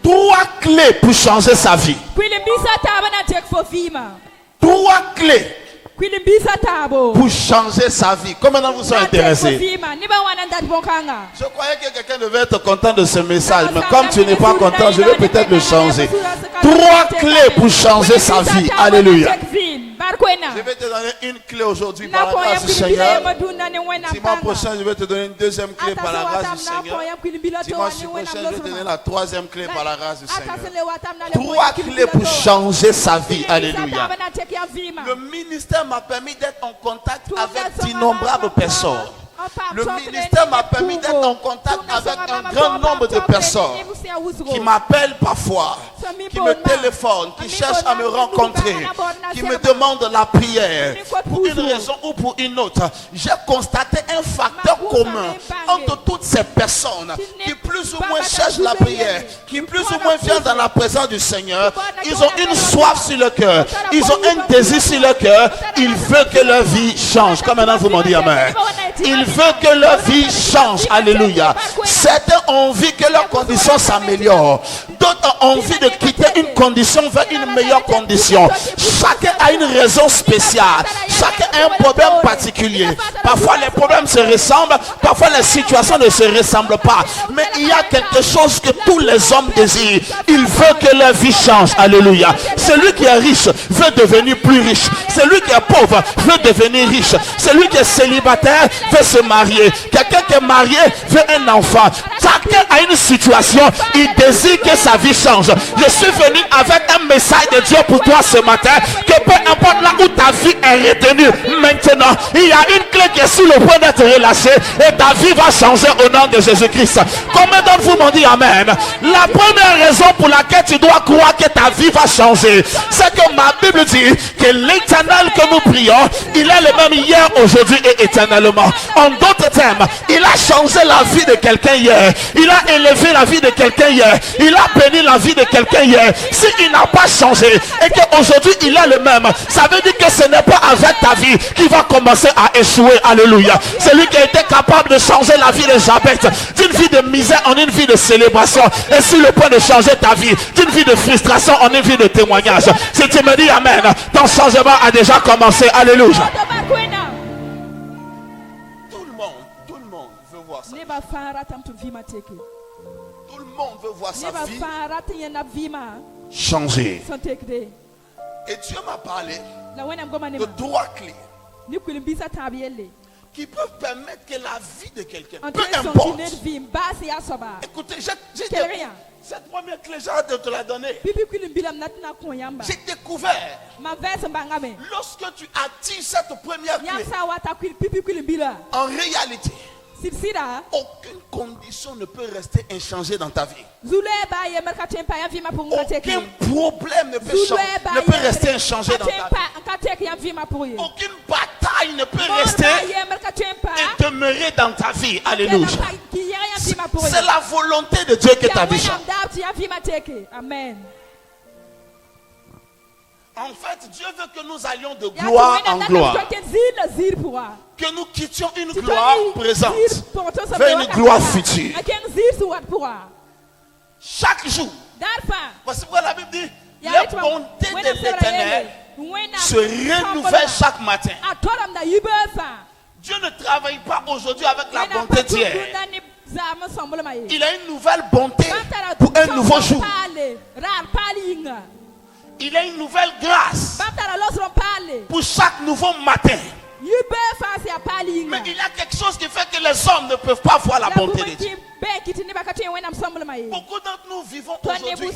3 clés pour changer sa vie. 3 clés pour changer sa vie. Comment vous sont intéressés? Je croyais que quelqu'un devait être content de ce message, mais comme tu n'es pas content, je vais peut-être le changer. 3 clés pour changer sa vie. Alléluia. Je vais te donner une clé aujourd'hui par la grâce du Seigneur. Dimanche prochain, je vais te donner une deuxième clé par la grâce du Seigneur. Dimanche prochain, je vais te donner la troisième clé par la grâce du Seigneur. 3 clés pour changer sa vie. Alléluia. Le ministère m'a permis d'être en contact avec d'innombrables personnes. Le ministère m'a permis d'être en contact avec un grand nombre de personnes qui m'appellent parfois, qui me téléphonent, qui cherchent à me rencontrer, qui me demandent la prière pour une raison ou pour une autre. J'ai constaté un facteur commun entre toutes ces personnes qui plus ou moins cherchent la prière, qui plus ou moins viennent dans la présence du Seigneur. Ils ont une soif sur le cœur, ils ont un désir sur le cœur. Ils veulent que leur vie change. Comme maintenant vous m'en dites amen. Ils veulent que leur vie change. Alléluia. Certains ont envie que leurs conditions s'améliorent. D'autres ont envie de quitter une condition vers une meilleure condition. Chacun a une raison spéciale. Chacun a un problème particulier. Parfois les problèmes se ressemblent. Parfois les situations ne se ressemblent pas. Mais il y a quelque chose que tous les hommes désirent. Ils veulent que leur vie change. Alléluia. Celui qui est riche veut devenir plus riche. Celui qui est pauvre veut devenir riche. Celui qui est célibataire veut se marier. Quelqu'un qui est marié veut un enfant. Chacun a une situation. Il désire que sa vie change. Je suis venu avec un message de Dieu pour toi ce matin. Que peu importe là où ta vie est retenue, maintenant, il y a une clé qui est sur le point d'être relâchée. Et ta vie va changer au nom de Jésus-Christ. Combien d'entre vous m'ont dit amen? La première raison pour laquelle tu dois croire que ta vie va changer, c'est que ma Bible dit que l'Éternel que nous prions, il est le même hier, aujourd'hui et éternellement. En d'autres termes, il a changé la vie de quelqu'un hier. Il a élevé la vie de quelqu'un hier. Il a béni la vie de quelqu'un hier. S'il n'a pas changé et qu'aujourd'hui il est le même, ça veut dire que ce n'est pas avec ta vie qu'il va commencer à échouer. Alléluia. Celui qui a été capable de changer la vie de Jabez d'une vie de misère en une vie de célébration est sur le point de changer ta vie d'une vie de frustration en une vie de témoignage. Si tu me dis amen, ton changement a déjà commencé. Alléluia. Tout le monde veut voir ça. Tout le monde veut voir sa vie changer. Et Dieu m'a parlé de 3 clés qui peuvent permettre que la vie de quelqu'un, peu importe. Écoutez, cette première clé, j'ai hâte de te la donner. J'ai découvert, lorsque tu actives cette première clé, en réalité, aucune condition ne peut rester inchangée dans ta vie. Aucun problème ne peut rester inchangé dans ta vie. Aucune bataille ne peut rester et demeurer dans ta vie. Alléluia. C'est la volonté de Dieu que ta vie change. Amen. En fait, Dieu veut que nous allions de gloire en gloire. Que nous quittions une gloire présente vers une gloire future. Chaque jour. Parce que la Bible dit, les bontés de l'Éternel se renouvellent chaque matin. Dieu ne travaille pas aujourd'hui avec la bonté d'hier. Il a une nouvelle bonté pour un nouveau jour. Il a une nouvelle grâce pour chaque nouveau matin. Mais il y a quelque chose qui fait que les hommes ne peuvent pas voir la bonté de Dieu. Beaucoup d'entre nous vivons aujourd'hui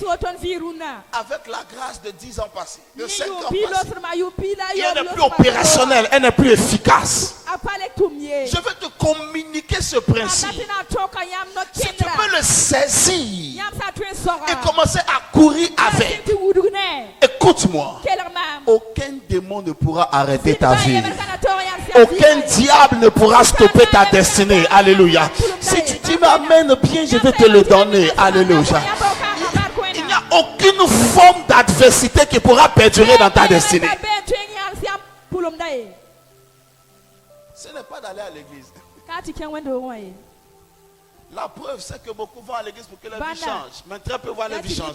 avec la grâce de 10 ans passés, de 5 ans passés. Elle n'est plus opérationnelle, elle n'est plus efficace. Je veux te communiquer ce principe. Si tu peux le saisir et commencer à courir avec, écoute-moi, aucun démon ne pourra arrêter ta vie. Aucun diable ne pourra stopper ta destinée. Alléluia. Si tu dis m'amène bien, je vais te le donner. Alléluia. Il n'y a aucune forme d'adversité qui pourra perdurer dans ta destinée. Ce n'est pas d'aller à l'église. La preuve, c'est que beaucoup vont à l'église pour que leur vie change. Mais très peu voient leur vie changer.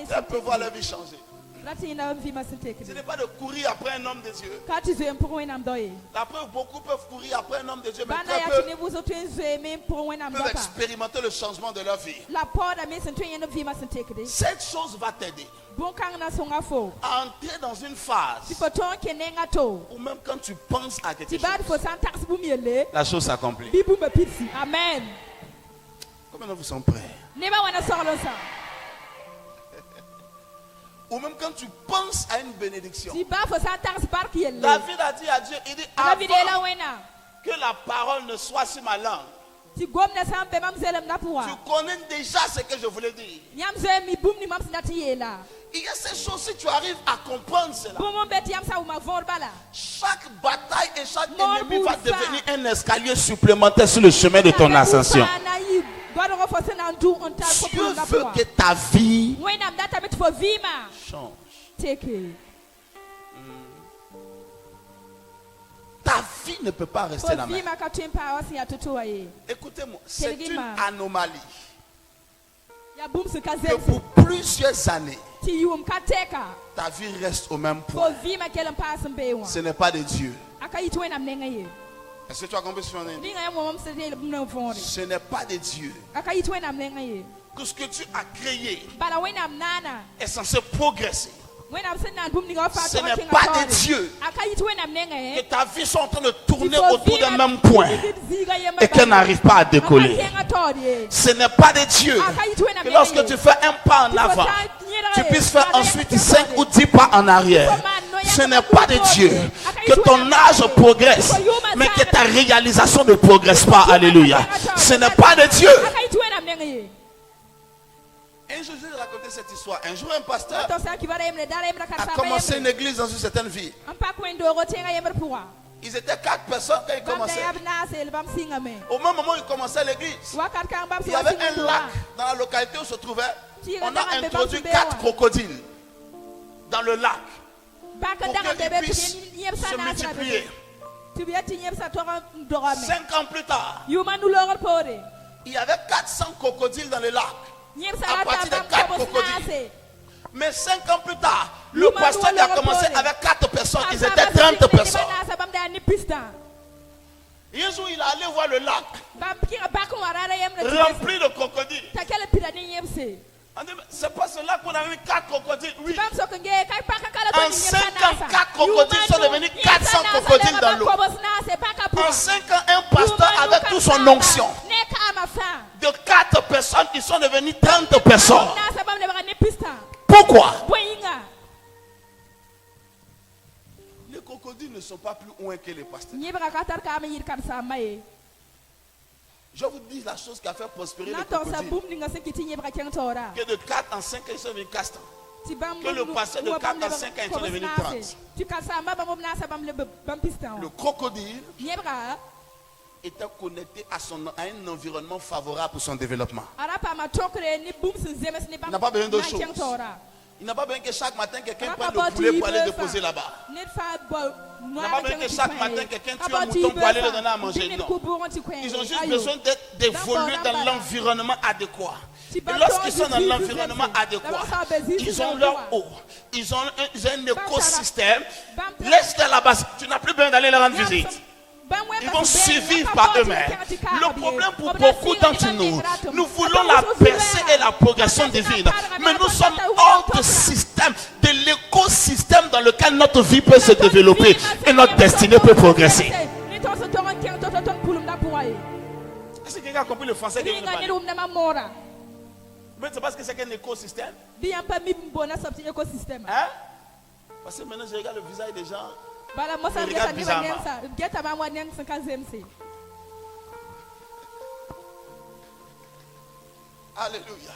Très peu voient leur vie changer. Ce n'est pas de courir après un homme de Dieu. La preuve, beaucoup peuvent courir après un homme de Dieu, mais très peu peuvent expérimenter le changement de leur vie. Cette chose va t'aider à entrer dans une phase où même quand tu penses à quelque chose, la chose s'accomplit. Amen. Combien de vous sont prêts? Ou même quand tu penses à une bénédiction. David a dit à Dieu, il dit, avant que la parole ne soit sur ma langue, tu connais déjà ce que je voulais dire. Il y a ces choses, si tu arrives à comprendre cela, chaque bataille et chaque ennemi va devenir un escalier supplémentaire sur le chemin de ton ascension. Dieu veut que ta vie change. Ta vie ne peut pas rester la même. Écoutez-moi, c'est une anomalie que pour plusieurs années, ta vie reste au même point. Ce n'est pas de Dieu. Est-ce que tu as compris ce que je dis? Ce n'est pas de Dieu. Que ce que tu as créé est censé progresser. Ce n'est pas de Dieu que ta vie soit en train de tourner autour d'un même point et qu'elle n'arrive pas à décoller. Ce n'est pas de Dieu que lorsque tu fais un pas en avant, tu puisses faire ensuite 5 ou 10 pas en arrière. Ce n'est pas de Dieu que ton âge progresse, mais que ta réalisation ne progresse pas. Alléluia. Ce n'est pas de Dieu. Un jour, je vais raconter cette histoire. Un jour, un pasteur a commencé une église dans une certaine ville. Ils étaient 4 personnes quand ils commençaient. Au même moment où ils commençaient l'église, il y avait un lac dans la localité où se trouvait. On a introduit 4 crocodiles dans le lac pour qu'ils puissent se multiplier. 5 ans plus tard, il y avait 400 crocodiles dans le lac. À partir de 4 crocodiles. Mais 5 ans plus tard, le pasteur a commencé avec 4 personnes. Ils étaient 30 personnes. Et un jour, il est allé voir le lac rempli de crocodiles. C'est pas ce lac qu'on a mis 4 crocodiles. Oui. En 5 ans, 4 crocodiles sont devenus 400 crocodiles dans l'eau. En 5 ans, un pasteur avec toute son onction. De 4 personnes, ils sont devenus 30 personnes. Pourquoi? Les crocodiles ne sont pas plus loin que les pasteurs. Je vous dis la chose qui a fait prospérer les crocodiles. Que de 4 en 5 ans, ils sont devenus 4 ans. Que le pasteur de 4 en 5 ans, ils sont devenus 30. Le crocodile était connecté à un environnement favorable pour son développement. Il n'a pas besoin d'autre chose. Il n'a pas besoin que chaque matin quelqu'un prenne le poulet pour aller déposer là-bas. Il n'a pas besoin que chaque matin quelqu'un tue un mouton pour aller le donner à manger. Non. Ils ont juste besoin d'évoluer dans l'environnement adéquat. Et lorsqu'ils sont dans l'environnement adéquat, ils ont leur eau, ils ont un écosystème. Laisse-les là-bas. Tu n'as plus besoin d'aller leur rendre visite. Ils vont survivre par eux-mêmes. Le problème pour beaucoup d'entre nous, nous voulons la percée et la progression divine. Mais nous sommes hors de système, de l'écosystème dans lequel notre vie peut se développer et notre destinée peut progresser. Est-ce que quelqu'un a compris le français que je parle? Mais c'est parce que c'est qu'un écosystème. Hein? Parce que maintenant je regarde le visage des gens. Regarde bizarrement. Alléluia.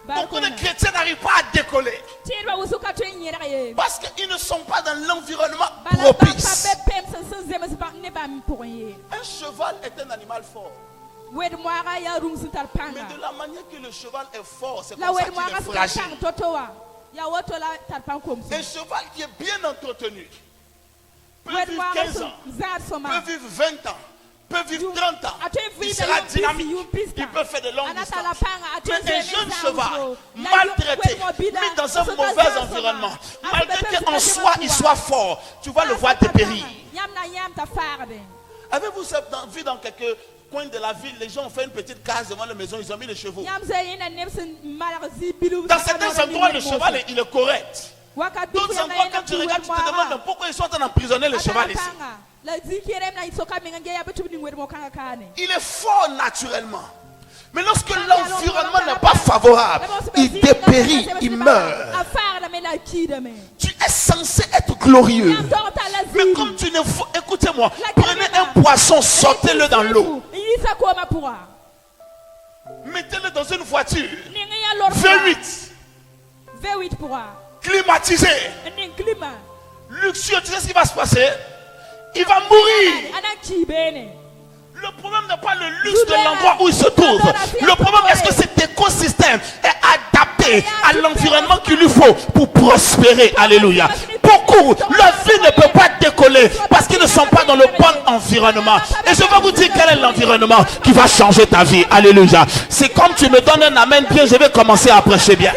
Beaucoup de chrétiens n'arrivent pas à décoller parce qu'ils ne sont pas dans l'environnement propice. Un cheval est un animal fort. Mais de la manière que le cheval est fort, c'est comme ça qu'il est fragile. Un cheval qui est bien entretenu peut vivre 15 ans, peut vivre 20 ans, peut vivre 30 ans. Il sera dynamique. Il peut faire de longues distances. Mais un jeune cheval, maltraité, mis dans un mauvais environnement, malgré qu'en soi il soit fort, tu vas le voir dépérir. Avez-vous vu dans quelques coins de la ville, les gens ont fait une petite case devant la maison, ils ont mis les chevaux. Dans certains endroits, le cheval il est correct. D'autres endroits, quand tu regardes, tu te demandes pourquoi ils sont en train d'emprisonner le cheval ici. Il est fort naturellement. Mais lorsque l'environnement n'est pas favorable, il dépérit, il meurt. Tu es censé être glorieux. Mais comme tu ne faut, écoutez-moi, prenez un poisson, sortez-le dans l'eau. Mettez-le dans une voiture. V8. Climatisé. Luxueux, tu sais ce qui va se passer? Il va mourir. Le problème n'est pas le luxe de l'endroit où il se trouve. Le problème est-ce que cet écosystème est adapté à l'environnement qu'il lui faut pour prospérer. Alléluia. Beaucoup, leur vie ne peut pas décoller parce qu'ils ne sont pas dans le bon environnement. Et je vais vous dire quel est l'environnement qui va changer ta vie. Alléluia. C'est comme tu me donnes un amen bien, je vais commencer à prêcher bien.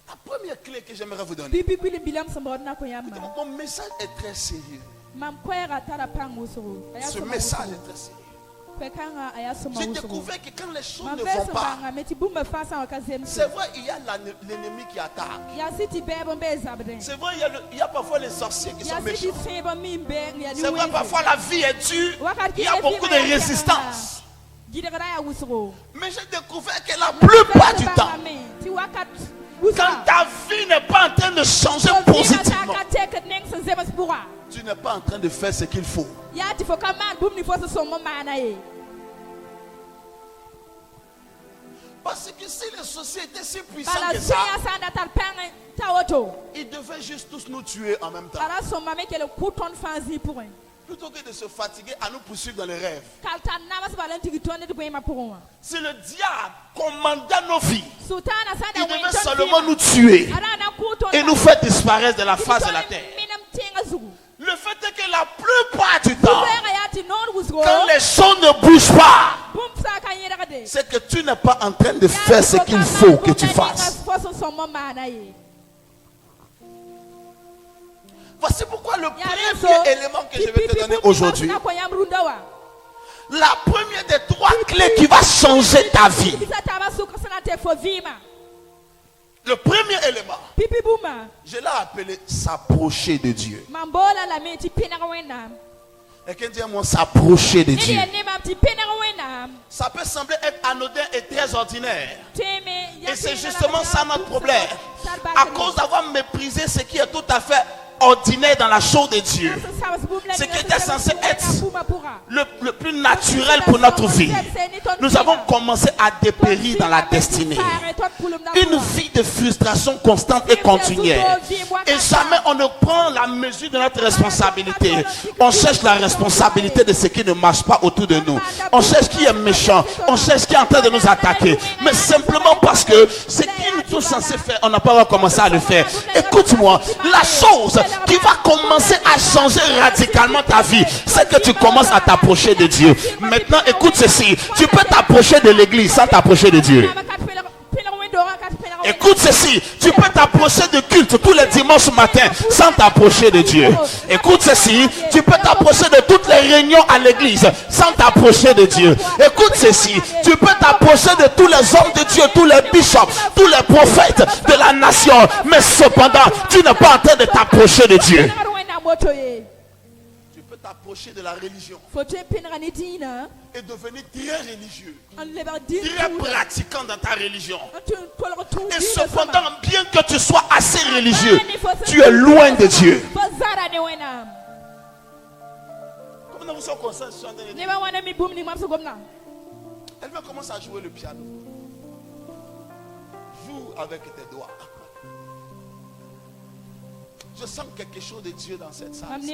La première clé que j'aimerais vous donner. Mon message est très sérieux. Ce message est très sérieux. J'ai découvert que quand les choses ne vont pas, c'est vrai, il y a l'ennemi qui attaque. C'est vrai, il y a parfois les sorciers qui sont méchants. C'est vrai, parfois la vie est dure. Il y a beaucoup de résistance. Mais j'ai découvert que la plupart du temps, quand ta vie n'est pas en train de changer positivement, tu n'es pas en train de faire ce qu'il faut. Parce que si les sociétés étaient si puissantes que ça, ils devaient juste tous nous tuer en même temps. Plutôt que de se fatiguer à nous poursuivre dans les rêves. Si le diable commandait nos vies, il devait seulement nous tuer et nous faire disparaître de la face de la terre. Le fait est que la plupart du temps, quand les choses ne bougent pas, c'est que tu n'es pas en train de faire ce qu'il faut que tu fasses. Voici pourquoi le premier élément que je vais te donner aujourd'hui, la première des 3 clés qui va changer ta vie. Le premier élément, je l'ai appelé s'approcher de Dieu. Et quelqu'un dit à moi s'approcher de Dieu. Ça peut sembler être anodin et très ordinaire. Et c'est justement ça notre problème. À cause d'avoir méprisé ce qui est tout à fait ordinaire dans la chose de Dieu, ce qui était censé être le plus naturel pour notre vie, nous avons commencé à dépérir dans la destinée. Une vie de frustration constante et continuelle. Et jamais on ne prend la mesure de notre responsabilité. On cherche la responsabilité de ce qui ne marche pas autour de nous. On cherche qui est méchant. On cherche qui est en train de nous attaquer. Mais simplement parce que ce qui nous est censé faire, on n'a pas encore commencé à le faire. Écoute-moi, la chose qui va commencer à changer radicalement ta vie, c'est que tu commences à t'approcher de Dieu. Maintenant, écoute ceci. Tu peux t'approcher de l'église sans t'approcher de Dieu. Écoute ceci, tu peux t'approcher de culte tous les dimanches matin sans t'approcher de Dieu. Écoute ceci, tu peux t'approcher de toutes les réunions à l'église sans t'approcher de Dieu. Écoute ceci, tu peux t'approcher de tous les hommes de Dieu, tous les bishops, tous les prophètes de la nation, mais cependant, tu n'es pas en train de t'approcher de Dieu. Tu peux t'approcher de la religion et devenir très religieux, très pratiquant dans ta religion. Et cependant, bien que tu sois assez religieux, tu es loin de Dieu. Comment vous sommes conscients? Elle va commencer à jouer le piano. Joue avec tes doigts. Je sens quelque chose de Dieu dans cette salle. Je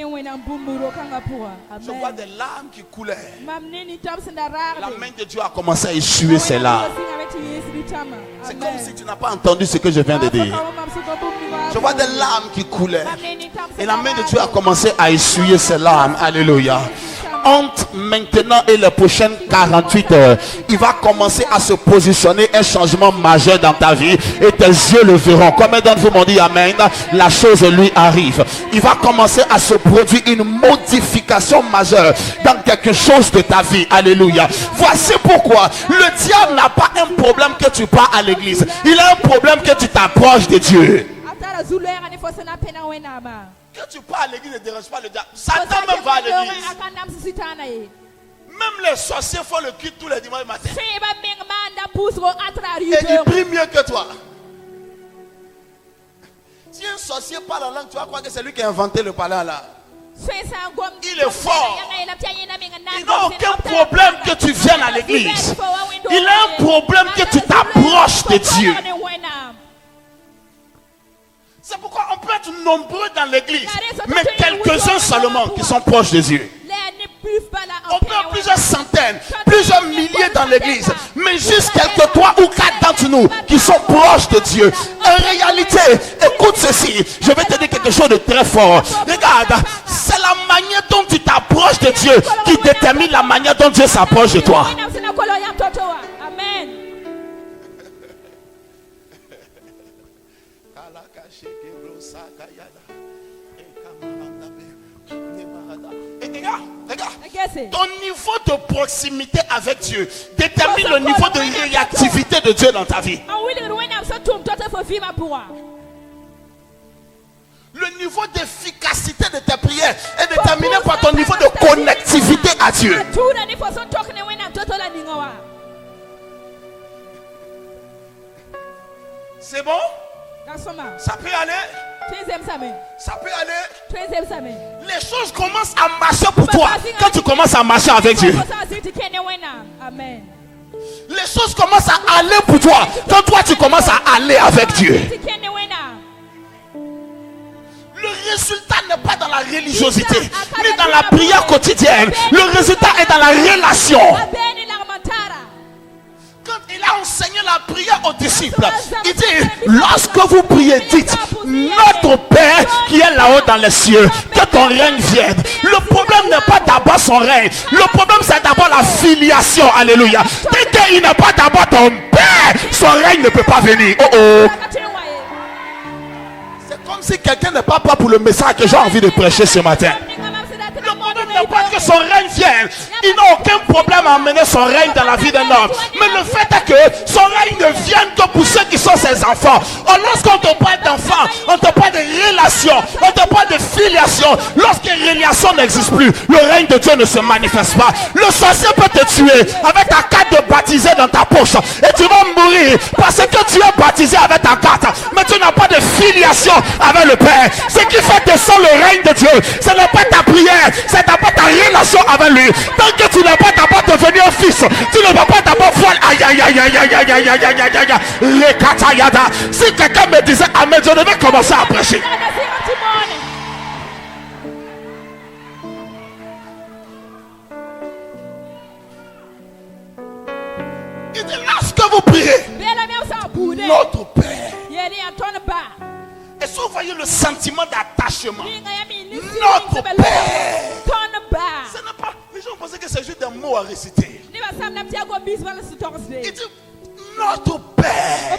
vois des larmes qui coulaient. La main de Dieu a commencé à essuyer ces larmes. C'est comme si tu n'as pas entendu ce que je viens de dire. Je vois des larmes qui coulaient. Et la main de Dieu a commencé à essuyer ses larmes. Alléluia. Entre maintenant et les prochaines 48 heures, il va commencer à se positionner un changement majeur dans ta vie et tes yeux le verront. Combien d'entre vous m'ont dit amen? La chose lui arrive. Il va commencer à se produire une modification majeure dans quelque chose de ta vie. Alléluia. Voici pourquoi le diable n'a pas un problème que tu pars à l'église. Il a un problème que tu t'approches de Dieu. Que tu pars à l'église ne dérange pas le diable. Satan même va à l'église. Même les sorciers font le culte tous les dimanches matin. Et ils prient mieux que toi. Si un sorcier parle en langue, tu vas croire que c'est lui qui a inventé le parler là. Il est fort. Il n'a aucun problème que tu viennes à l'église. Il a un problème que tu t'approches de Dieu. C'est pourquoi on peut être nombreux dans l'église, mais quelques-uns seulement qui sont proches de Dieu. On peut être plusieurs centaines, plusieurs milliers dans l'église, mais juste quelques 3 ou 4 d'entre nous qui sont proches de Dieu. En réalité, écoute ceci, je vais te dire quelque chose de très fort. Regarde, c'est la manière dont tu t'approches de Dieu qui détermine la manière dont Dieu s'approche de toi. Amen. Regarde, ton niveau de proximité avec Dieu détermine le niveau de réactivité de Dieu dans ta vie. Le niveau d'efficacité de tes prières est déterminé par ton niveau de connectivité à Dieu. C'est bon? Ça peut aller? Ça peut aller. Les choses commencent à marcher pour toi quand tu commences à marcher avec Dieu. Les choses commencent à aller pour toi quand toi tu commences à aller avec Dieu. Le résultat n'est pas dans la religiosité, ni dans la prière quotidienne. Le résultat est dans la relation. Quand il a enseigné la prière aux disciples, il dit, lorsque vous priez, dites, notre Père qui est là-haut dans les cieux, que ton règne vienne. Le problème n'est pas d'abord son règne. Le problème c'est d'abord la filiation. Alléluia. Dès qu'il n'est pas d'abord ton Père, son règne ne peut pas venir. Oh oh. C'est comme si quelqu'un n'est pas prêt pour le message que j'ai envie de prêcher ce matin. Le problème n'est pas que son règne vienne. Il n'a aucun problème à amener son règne dans la vie d'un homme. Mais le fait est que son règne ne vienne que pour ceux qui sont ses enfants. Or, lorsqu'on te parle d'enfants, on te parle de relation, on te parle de filiation. Lorsqu'une relation n'existe plus, le règne de Dieu ne se manifeste pas. Le sorcier peut te tuer avec ta carte de baptisé dans ta poche. Et tu vas mourir parce que tu es baptisé avec ta carte. Mais tu n'as pas de filiation avec le Père. Ce qui fait descendre le règne de Dieu, ce n'est pas ta prière, c'est d'abord ta relation avec lui. Tant que tu n'as pas d'abord devenu un fils, tu ne vas pas d'abord voir. Aïe aïe aïe aïe aïe aïe aïe aïe aïe aïe aïe aïe. Si quelqu'un me disait amen, je devais commencer à prêcher. Il dit lorsque vous priez, notre Père. Est-ce que vous voyez le sentiment d'attachement? Notre Père. Ce n'est pas. Les gens pensaient que c'est juste un mot à réciter. Il dit notre Père.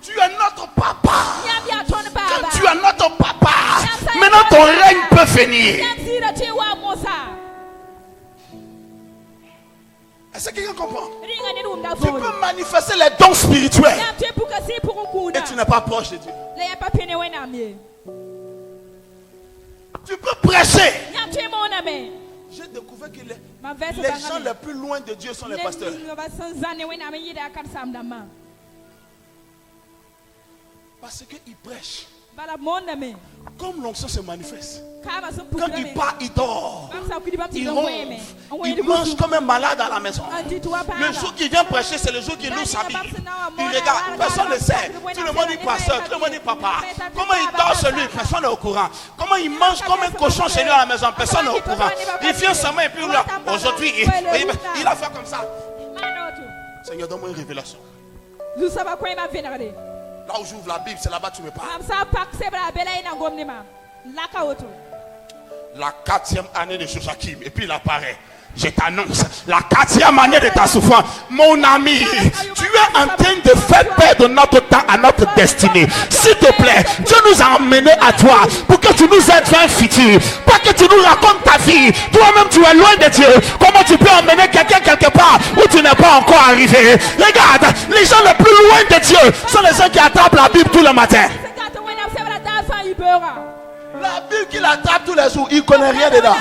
Tu es notre papa. Quand tu es notre papa, maintenant ton règne peut venir. Est-ce que quelqu'un comprend? Tu peux manifester les dons spirituels et tu n'es pas proche de Dieu. Tu peux prêcher. J'ai découvert que les gens les plus loin de Dieu sont les pasteurs. Parce qu'ils prêchent. Comme l'onction se manifeste. Quand il part, il dort. Il ronfle. Il mange comme un malade à la maison. Le jour qu'il vient prêcher, c'est le jour qu'il loue sa Bible. Il regarde, personne ne sait. Tout le monde dit pasteur, tout le monde dit papa. Comment il dort chez lui, personne n'est au courant. Comment il mange comme un cochon chez lui à la maison, personne n'est au courant. Il vient seulement et puis aujourd'hui, il a fait comme ça. Seigneur, donne-moi une révélation. Là où j'ouvre la Bible, c'est là-bas que tu me parles. La 4e année de Joachim. Et puis il apparaît. Je t'annonce, la 4e année de ta souffrance, mon ami, tu es en train de faire perdre notre temps à notre destinée. S'il te plaît, Dieu nous a emmenés à toi pour que tu nous aides vers un futur, pas que tu nous racontes ta vie. Toi-même, tu es loin de Dieu. Comment tu peux emmener quelqu'un quelque part où tu n'es pas encore arrivé? Regarde, les gens les plus loin de Dieu sont les gens qui attrapent la Bible tout le matin. La Bible qu'il attrape tous les jours, il ne connaît rien dedans.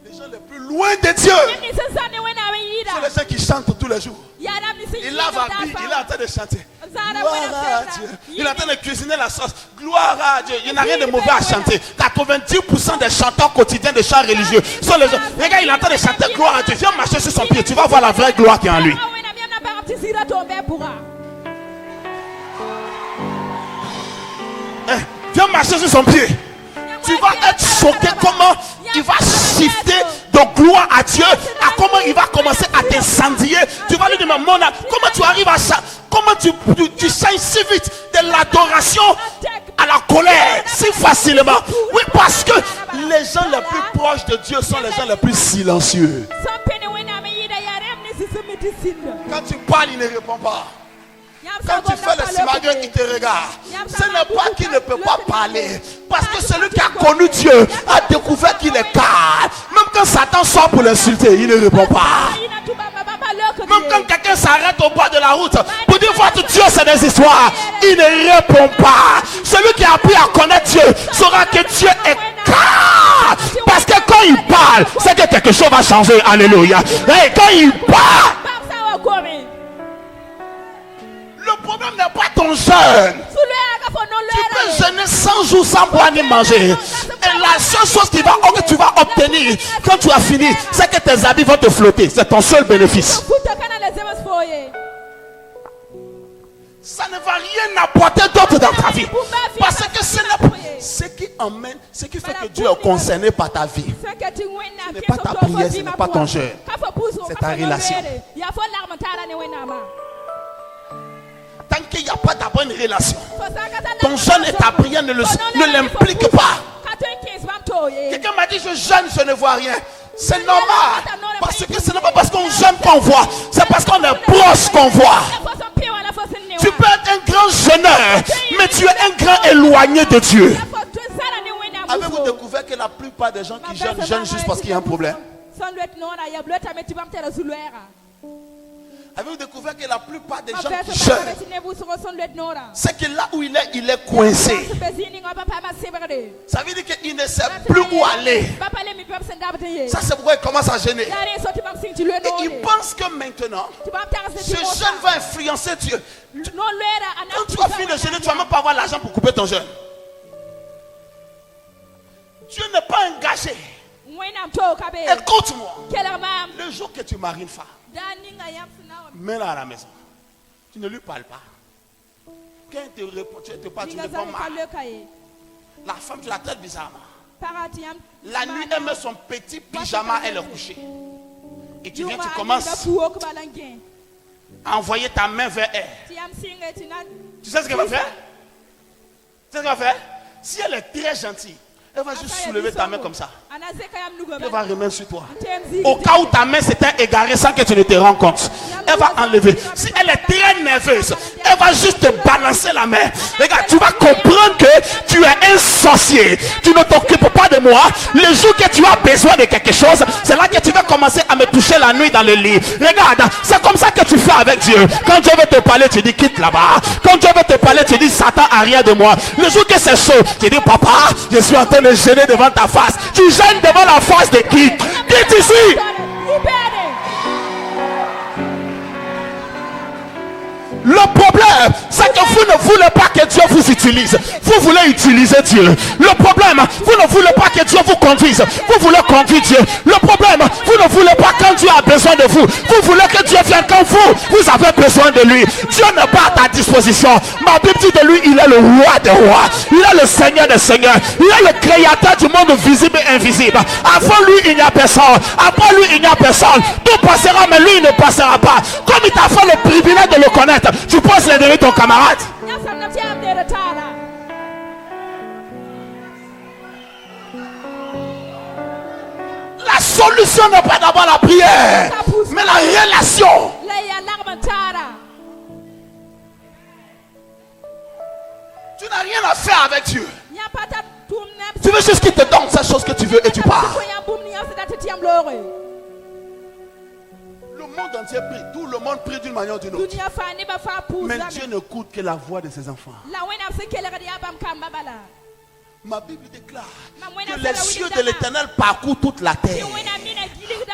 Les gens les plus loin de Dieu sont les gens qui chantent tous les jours. Il lave la Bible, il est en train de chanter. Gloire à Dieu. Il est en train de cuisiner la sauce. Gloire à Dieu. Il n'y a rien de mauvais à chanter. 90% des chanteurs quotidiens de chants religieux sont les gens. Regarde, il est en train de chanter gloire à Dieu. Viens marcher sur son pied. Tu vas voir la vraie gloire qui est en lui. Viens marcher sur son pied. Tu vas être choqué comment il va shifter de gloire à Dieu à comment il va commencer à t'incendier. Tu vas lui dire, mon âme, comment tu arrives à ça? Comment tu changes si vite de l'adoration à la colère si facilement? Oui, parce que les gens les plus proches de Dieu sont les gens les plus silencieux. Quand tu parles, il ne répond pas. Quand tu fais le simagré, il te regarde. Ce n'est pas qu'il ne peut pas parler. Parce que celui qui a connu Dieu a découvert qu'il est calme. Même quand Satan sort pour l'insulter, il ne répond pas. Même quand quelqu'un s'arrête au bord de la route pour dire votre Dieu c'est des histoires, il ne répond pas. Celui qui a appris à connaître Dieu saura que Dieu est calme. Parce que quand il parle, c'est que quelque chose va changer. Alléluia. Et quand il parle, le problème n'est pas ton jeûne. Tu peux jeûner 100 jours sans boire ni manger. Et la seule chose que tu vas obtenir quand tu as fini, c'est que tes habits vont te flotter. C'est ton seul bénéfice. Ça ne va rien apporter d'autre dans ta vie. Parce que ce qui emmène, ce qui fait que Dieu est concerné par ta vie, ce n'est pas ta prière, ce n'est pas ton jeûne. C'est ta relation. Tant qu'il n'y a pas d'abord une relation, ton jeûne et ta prière ne l'impliquent pas. Quelqu'un m'a dit je jeûne, je ne vois rien. C'est normal. Parce que ce n'est pas parce qu'on jeûne qu'on voit. C'est parce qu'on est proche qu'on voit. Tu peux être un grand jeûneur, mais tu es un grand éloigné de Dieu. Avez-vous découvert que la plupart des gens qui jeûnent juste parce qu'il y a un problème? Avez-vous découvert que la plupart des gens qui jeûnent, c'est que là où il est coincé. Ça veut dire qu'il ne sait plus où aller. Ça c'est pourquoi il commence à jeûner. Et il pense que maintenant, ce jeûne va influencer Dieu. Quand tu vas finir de jeûner, tu ne vas même pas avoir l'argent pour couper ton jeûne. Dieu n'est pas engagé. Écoute-moi. Le jour que tu maries une femme, mets-la à la maison. Tu ne lui parles pas. Quand elle te répond, tu te parles, tu réponds mal. La femme, tu la traites bizarrement. La nuit, elle met son petit pyjama, elle est couchée. Et tu viens, tu commences à envoyer ta main vers elle. Tu sais ce qu'elle va faire? Tu sais ce qu'elle va faire? Si elle est très gentille, elle va juste soulever ta main comme ça. Elle va remettre sur toi. Au cas où ta main s'était égarée sans que tu ne te rends compte, elle va enlever. Si elle est très nerveuse, elle va juste te balancer la main. Regarde, tu vas comprendre que tu es un sorcier. Tu ne t'occupes pas de moi. Le jour que tu as besoin de quelque chose, c'est là que tu vas commencer à me toucher la nuit dans le lit. Regarde, c'est comme ça que tu fais avec Dieu. Quand Dieu veut te parler, tu dis quitte là-bas. Quand Dieu veut te parler, tu dis Satan a rien de moi. Le jour que c'est chaud, tu dis papa, je suis en train de gêner devant ta face. Tu gênes devant la face de qui? Qui tu suis? Le problème, c'est que vous ne voulez pas que Dieu vous utilise. Vous voulez utiliser Dieu. Le problème, vous ne voulez pas que Dieu vous conduise. Vous voulez conduire Dieu. Le problème, vous ne voulez pas quand Dieu a besoin de vous. Vous voulez que Dieu vienne quand vous avez besoin de lui. Dieu n'est pas à ta disposition. Ma Bible dit de lui, il est le roi des rois. Il est le Seigneur des seigneurs. Il est le créateur du monde visible et invisible. Avant lui, il n'y a personne. Après lui, il n'y a personne. Tout passera, mais lui, il ne passera pas. Comme il t'a fait le privilège de le connaître, tu penses l'aider ton camarade. solution n'est pas d'abord la prière, mais la relation. Tu n'as rien à faire avec Dieu. Tu veux juste qu'il te donne cette chose que tu veux et tu pars. Le monde entier prie. Tout le monde prie d'une manière ou d'une autre. Mais Dieu n'écoute que la voix de ses enfants. Ma Bible déclare que les cieux de l'Éternel parcourent toute la terre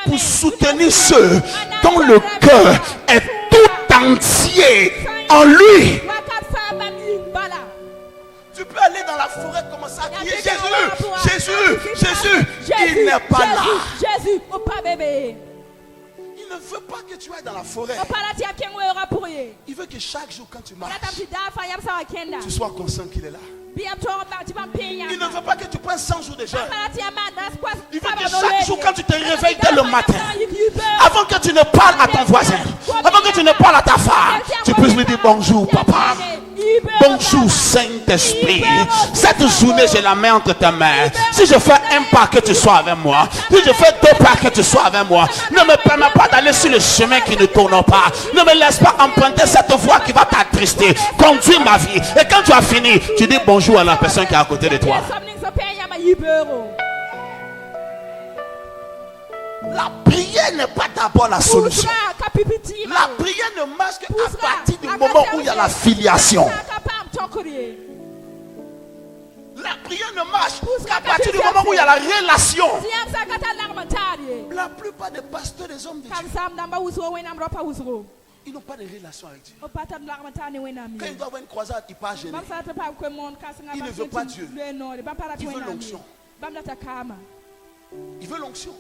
pour soutenir ceux dont le cœur est tout entier en lui. Tu peux aller dans la forêt, commencer à crier Jésus, Jésus, Jésus. Il n'est pas là. Jésus, pas bébé. Il ne veut pas que tu ailles dans la forêt. Il veut que chaque jour quand tu marches, tu sois conscient qu'il est là. Il ne veut pas que tu prennes 100 jours de jeûne. Il veut que chaque jour quand tu te réveilles dès le matin, avant que tu ne parles à ton voisin, avant que tu ne parles à ta femme, tu puisses lui dire bonjour papa. Bonjour Saint-Esprit. Cette journée je la mets entre tes mains. Si je fais un pas, que tu sois avec moi. Si je fais 2 pas, que tu sois avec moi. Ne me permets pas d'aller sur le chemin qui ne tourne pas. Ne me laisse pas emprunter cette voie qui va t'attrister. Conduis ma vie. Et quand tu as fini, tu dis bonjour à la personne qui est à côté de toi. La prière n'est pas d'abord la solution. La prière ne marche qu'à partir du moment où il y a la filiation. La prière ne marche qu'à partir du moment où il y a la relation. La plupart des pasteurs, des hommes de Dieu, ils n'ont pas de relation avec Dieu. Quand il doit avoir une croisade, il part gêné. Il ne veut pas Dieu. Il veut l'onction. Il veut l'onction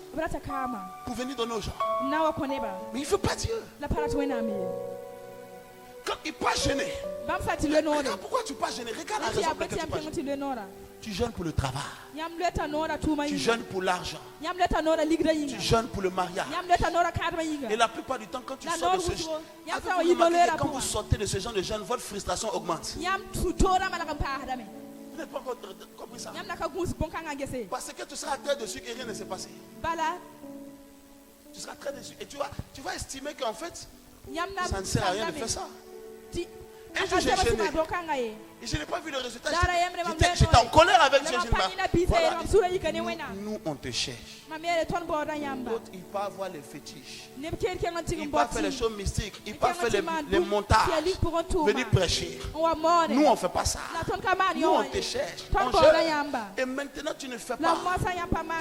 pour venir donner aux gens. Mais il ne veut pas Dieu. Quand il part gêné, regarde pourquoi tu pars gêné. Regarde la raison pour laquelle tu pars gêné. Tu jeûnes pour le travail. Tu jeûnes pour l'argent. Tu jeûnes pour le mariage. Et la plupart du temps, quand tu sors de ce jeûne, quand vous sortez de ce genre de jeûne, votre frustration augmente. Vous n'avez pas encore compris ça. Parce que tu seras très déçu que rien ne s'est passé. Tu seras très déçu. Et tu vas estimer qu'en fait, ça ne sert à rien de faire ça. Un jour j'ai gêné. Et je n'ai pas vu le résultat. J'étais en colère avec Dieu. Voilà, nous on te cherche. D'autres ils peuvent avoir les fétiches. Ils peuvent faire les choses mystiques. Ils peuvent faire les montages. Venir prêcher. Nous on ne fait pas ça. Nous on te cherche. On jeûne. Et maintenant tu ne fais pas.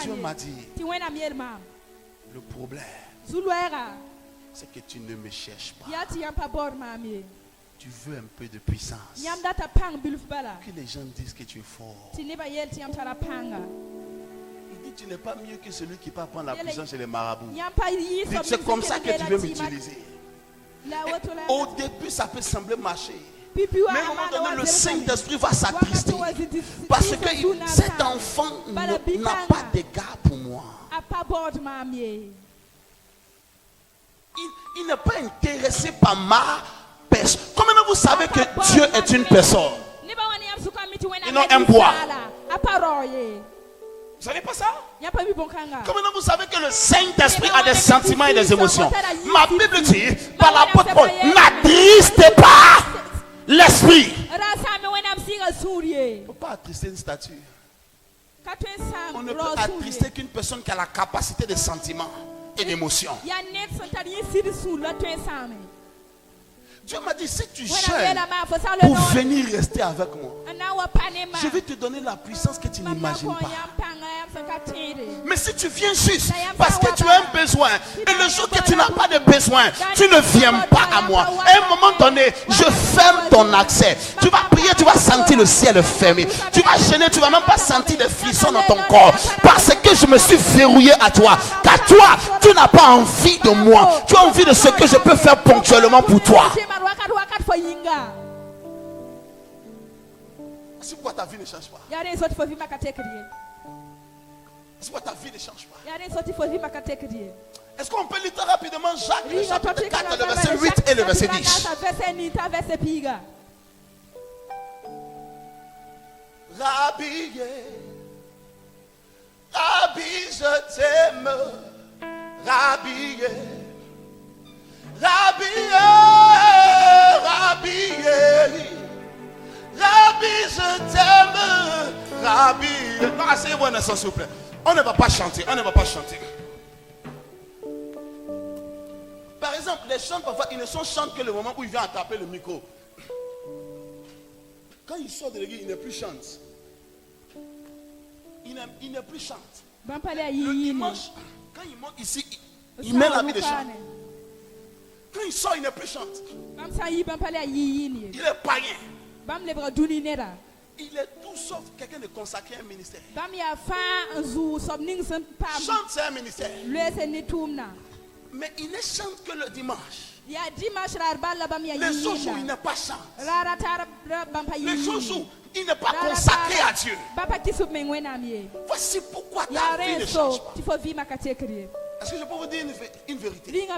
Dieu m'a dit. Le problème, c'est que tu ne me cherches pas. Tu veux un peu de puissance. Que les gens disent que tu es fort. Il dit tu n'es pas mieux que celui qui peut prendre la puissance chez les marabouts. C'est comme ça que tu veux m'utiliser. Au début ça peut sembler marcher. Mais à un moment donné le Saint-Esprit va s'attrister. Parce que cet enfant n'a pas d'égard pour moi. Il n'est pas intéressé par ma personne. Comment vous savez que Dieu est une personne et non un bois? Vous savez pas ça? Comment vous savez que le Saint-Esprit a des sentiments et des émotions? Ma Bible dit par l'apôtre Paul, n'attristez pas l'esprit. On ne peut pas attrister une statue. On ne peut attrister qu'une personne qui a la capacité de sentiments et d'émotions. Dieu m'a dit, si tu jeûnes pour venir rester avec moi, je vais te donner la puissance que tu n'imagines pas. Mais si tu viens juste parce que tu as un besoin, et le jour que tu n'as pas de besoin, tu ne viens pas à moi. À un moment donné, je ferme ton accès. Tu vas prier, tu vas sentir le ciel fermé. Tu vas gêner, tu ne vas même pas sentir des frissons dans ton corps. Parce que je me suis verrouillé à toi. Car toi, tu n'as pas envie de moi. Tu as envie de ce que je peux faire ponctuellement pour toi. C'est pourquoi ta vie ne change pas. C'est pourquoi ta vie ne change pas. Est-ce qu'on peut lire très rapidement Jacques, le chapitre 4, le verset 8 et le verset 10. Rabbi, Rabbi, je t'aime. rhabillé, rhabillé, rhabillé, Rabbi, je t'aime, Rabbi. Non, asseyez-vous un instant, s'il vous plaît. On ne va pas chanter, on ne va pas chanter. Par exemple, les chants, parfois, ils ne chantent que le moment où il vient attraper le micro. Quand il sort de l'église, il ne plus chante. Il ne plus chante. Le dimanche, quand il monte ici, il met l'habit de chant. Quand il sort, il ne plus chante. Il est païen. Il est tout sauf quelqu'un de consacré à un ministère. Chante, c'est un ministère. Mais il ne chante que le dimanche. Les autres jours, il n'est pas chante. Les autres jours, il n'est pas consacré à Dieu. Voici pourquoi ta vie ne change pas. Est-ce que je peux vous dire une vérité?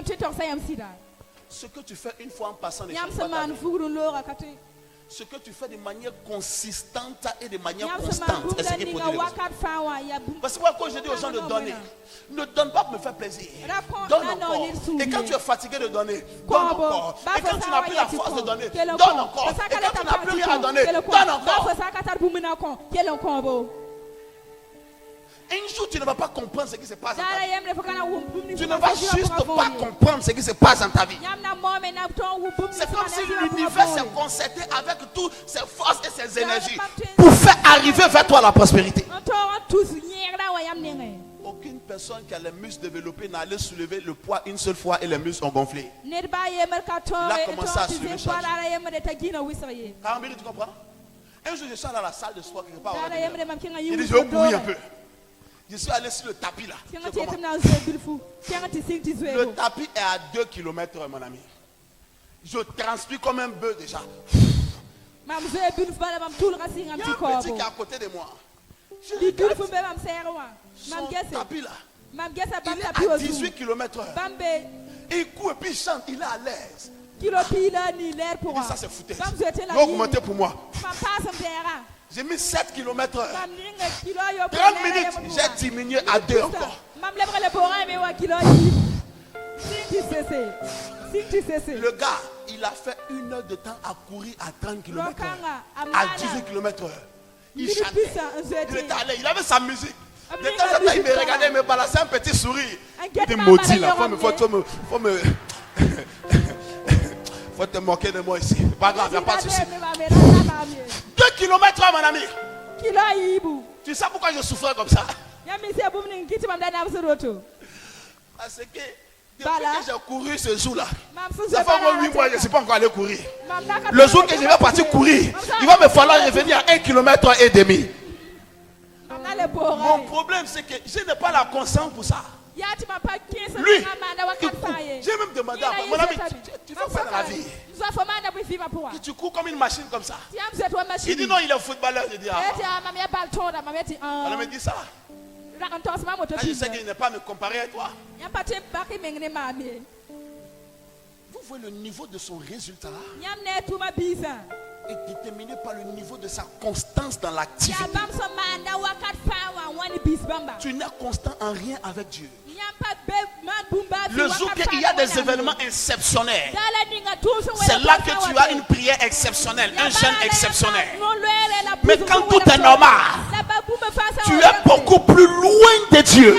Ce que tu fais une fois en passant ne change pas ta vie. Ce que tu fais de manière consistante et de manière constante est ce qui produit les résultats. Parce que moi, quand je dis aux gens de donner, ne donne pas pour me faire plaisir. Donne encore. Et quand tu es fatigué de donner, donne encore. Et quand tu n'as plus la force de donner, donne encore. Et quand tu n'as plus rien à donner, donne encore. Un jour, tu ne vas pas comprendre ce qui se passe dans ta vie. Tu ne vas juste pas comprendre ce qui se passe dans ta vie. C'est comme si l'univers s'est concerté avec toutes ses forces et ses énergies pour faire arriver vers toi la prospérité. Aucune personne qui a les muscles développés n'a allé soulever le poids une seule fois et les muscles ont gonflé. Il a commencé à soulever chaque jour. Karambiri, tu comprends? Un jour, je suis dans la salle de sport quelque part. Il dit, je vais courir un peu. Je suis allé sur le tapis là. Le tapis est à 2 km, mon ami. Je transpire comme un bœuf déjà. Il y a un petit qui est à côté de moi. Je regarde son tapis là. Il est à 18 km/h. Et il court et puis il chante, il est à l'aise. Il dit ça c'est foutaise. Donc augmentez pour moi. J'ai mis 7 km/h. 30 minutes, j'ai diminué à 2 encore. Le gars, il a fait 1 heure de temps à courir à 30 km/h. À 18 km/h. Il chantait. Il était allé, il avait sa musique. De temps en temps, il me regardait, il me balançait un petit sourire. Il était maudit là. Faut te moquer de moi ici. Pas grave, il n'y a pas de souci. 2 km/h, mon ami. Tu sais pourquoi je souffrais comme ça? Parce que depuis que j'ai couru ce jour-là, ça fait encore 8 mois que je ne suis pas encore allé courir. Le jour que je vais partir courir, il va me falloir revenir à 1,5 km. Mon problème, c'est que je n'ai pas la conscience pour ça. Lui, j'ai même demandé à mon ami, tu fais quoi dans la vie? Tu cours comme une machine comme ça. Il dit non, il est footballeur. Je dis elle me dit ça. Là, je sais qu'il n'est pas me comparer à toi. Vous voyez le niveau de son résultat est déterminé par le niveau de sa constance dans l'activité. Tu n'es constant en rien avec Dieu. Le jour qu'il y a des événements exceptionnels, c'est là que tu as une prière exceptionnelle, un jeûne exceptionnel. Mais quand tout est normal, tu es beaucoup plus loin de Dieu.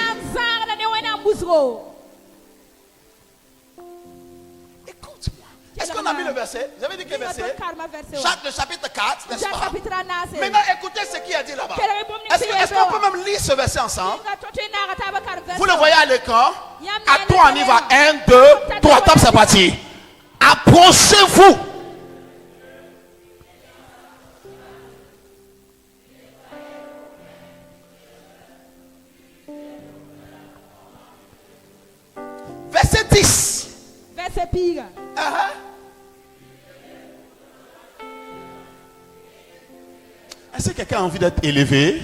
Est-ce qu'on a mis le verset? Vous avez dit quel verset? Jacques le chapitre 4, n'est-ce pas? Maintenant écoutez ce qu'il a dit là-bas. Est-ce qu'on peut même lire ce verset ensemble? Vous le voyez à l'écran? À toi on y va. 1, 2, 3, top, c'est parti. Approchez-vous. Verset 10. Verset pire. Est-ce que quelqu'un a envie d'être élevé?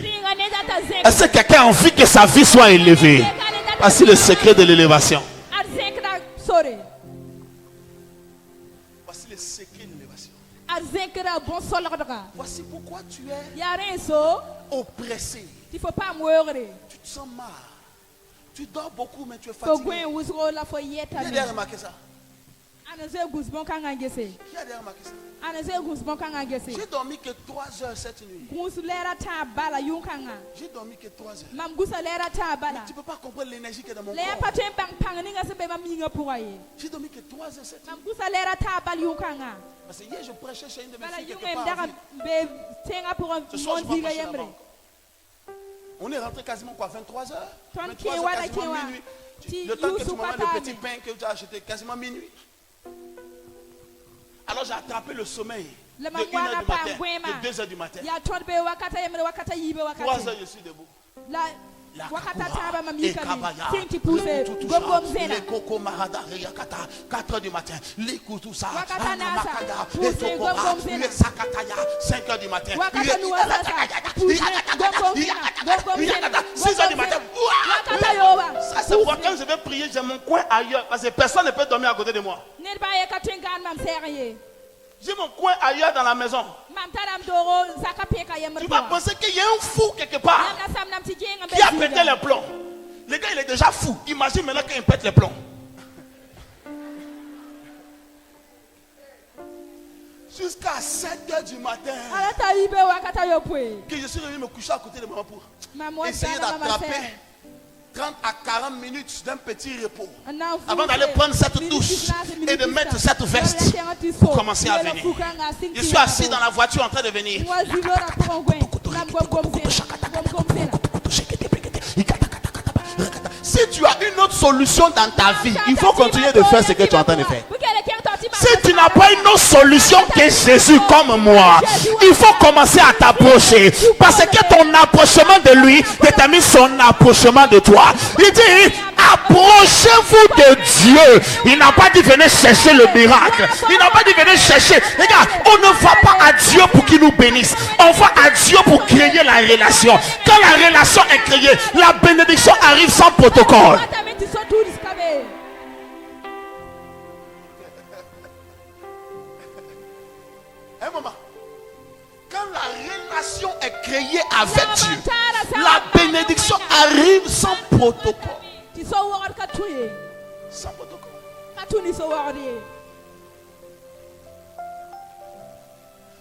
Est-ce que quelqu'un a envie que sa vie soit élevée? Voici le secret de l'élévation. Voici le secret de l'élévation. Voici pourquoi tu es oppressé. Tu te sens mal. Tu dors beaucoup, mais tu es fatigué. Qui a déjà remarqué ça? Qui a déjà remarqué ça? J'ai dormi que 3 heures cette nuit. J'ai dormi que 3 heures. Mais tu ne peux pas comprendre l'énergie qui est dans mon corps. J'ai dormi que 3 heures cette nuit. Parce que hier je prêchais chez une de mes filles quelque part. Ce soir je vais prêcher là-bas. On est rentré quasiment quoi, 23 heures. 23 heures, quasiment minuit. Le temps que tu m'emmènes le petit pain que tu as acheté, quasiment minuit. Alors j'ai attrapé le sommeil de 1h du matin, de 2h du matin. 3 heures je suis debout. La kakura, et kabaya, les koko marada, 4h du matin, les koutousa, anamakada, les tokora, les sakataya, 5h du matin, 6h du matin. Ça c'est pourquoi quand je vais prier, j'ai mon coin ailleurs, parce que personne ne peut dormir à côté de moi. J'ai mon coin ailleurs dans la maison. Tu vas penser qu'il y a un fou quelque part qui a pété les plombs. Le gars il est déjà fou. Imagine maintenant qu'il pète les plombs. Jusqu'à 7h du matin que je suis revenu me coucher à côté de moi pour essayer d'attraper 30 à 40 minutes d'un petit repos avant d'aller prendre cette douche et de mettre cette veste pour commencer à venir. Je suis assis dans la voiture en train de venir. Si tu as une autre solution dans ta vie, il faut continuer de faire ce que tu es en train de faire. Si tu n'as pas une autre solution que Jésus comme moi, il faut commencer à t'approcher. Parce que ton approchement de lui détermine son approchement de toi. Il dit, approchez-vous de Dieu. Il n'a pas dit venez chercher le miracle. Il n'a pas dit venez chercher. Regarde, on ne va pas à Dieu pour qu'il nous bénisse. On va à Dieu pour créer la relation. Quand la relation est créée, la bénédiction arrive sans protocole. Un moment. Quand la relation est créée avec Dieu, la bénédiction arrive sans protocole. Sans protocole.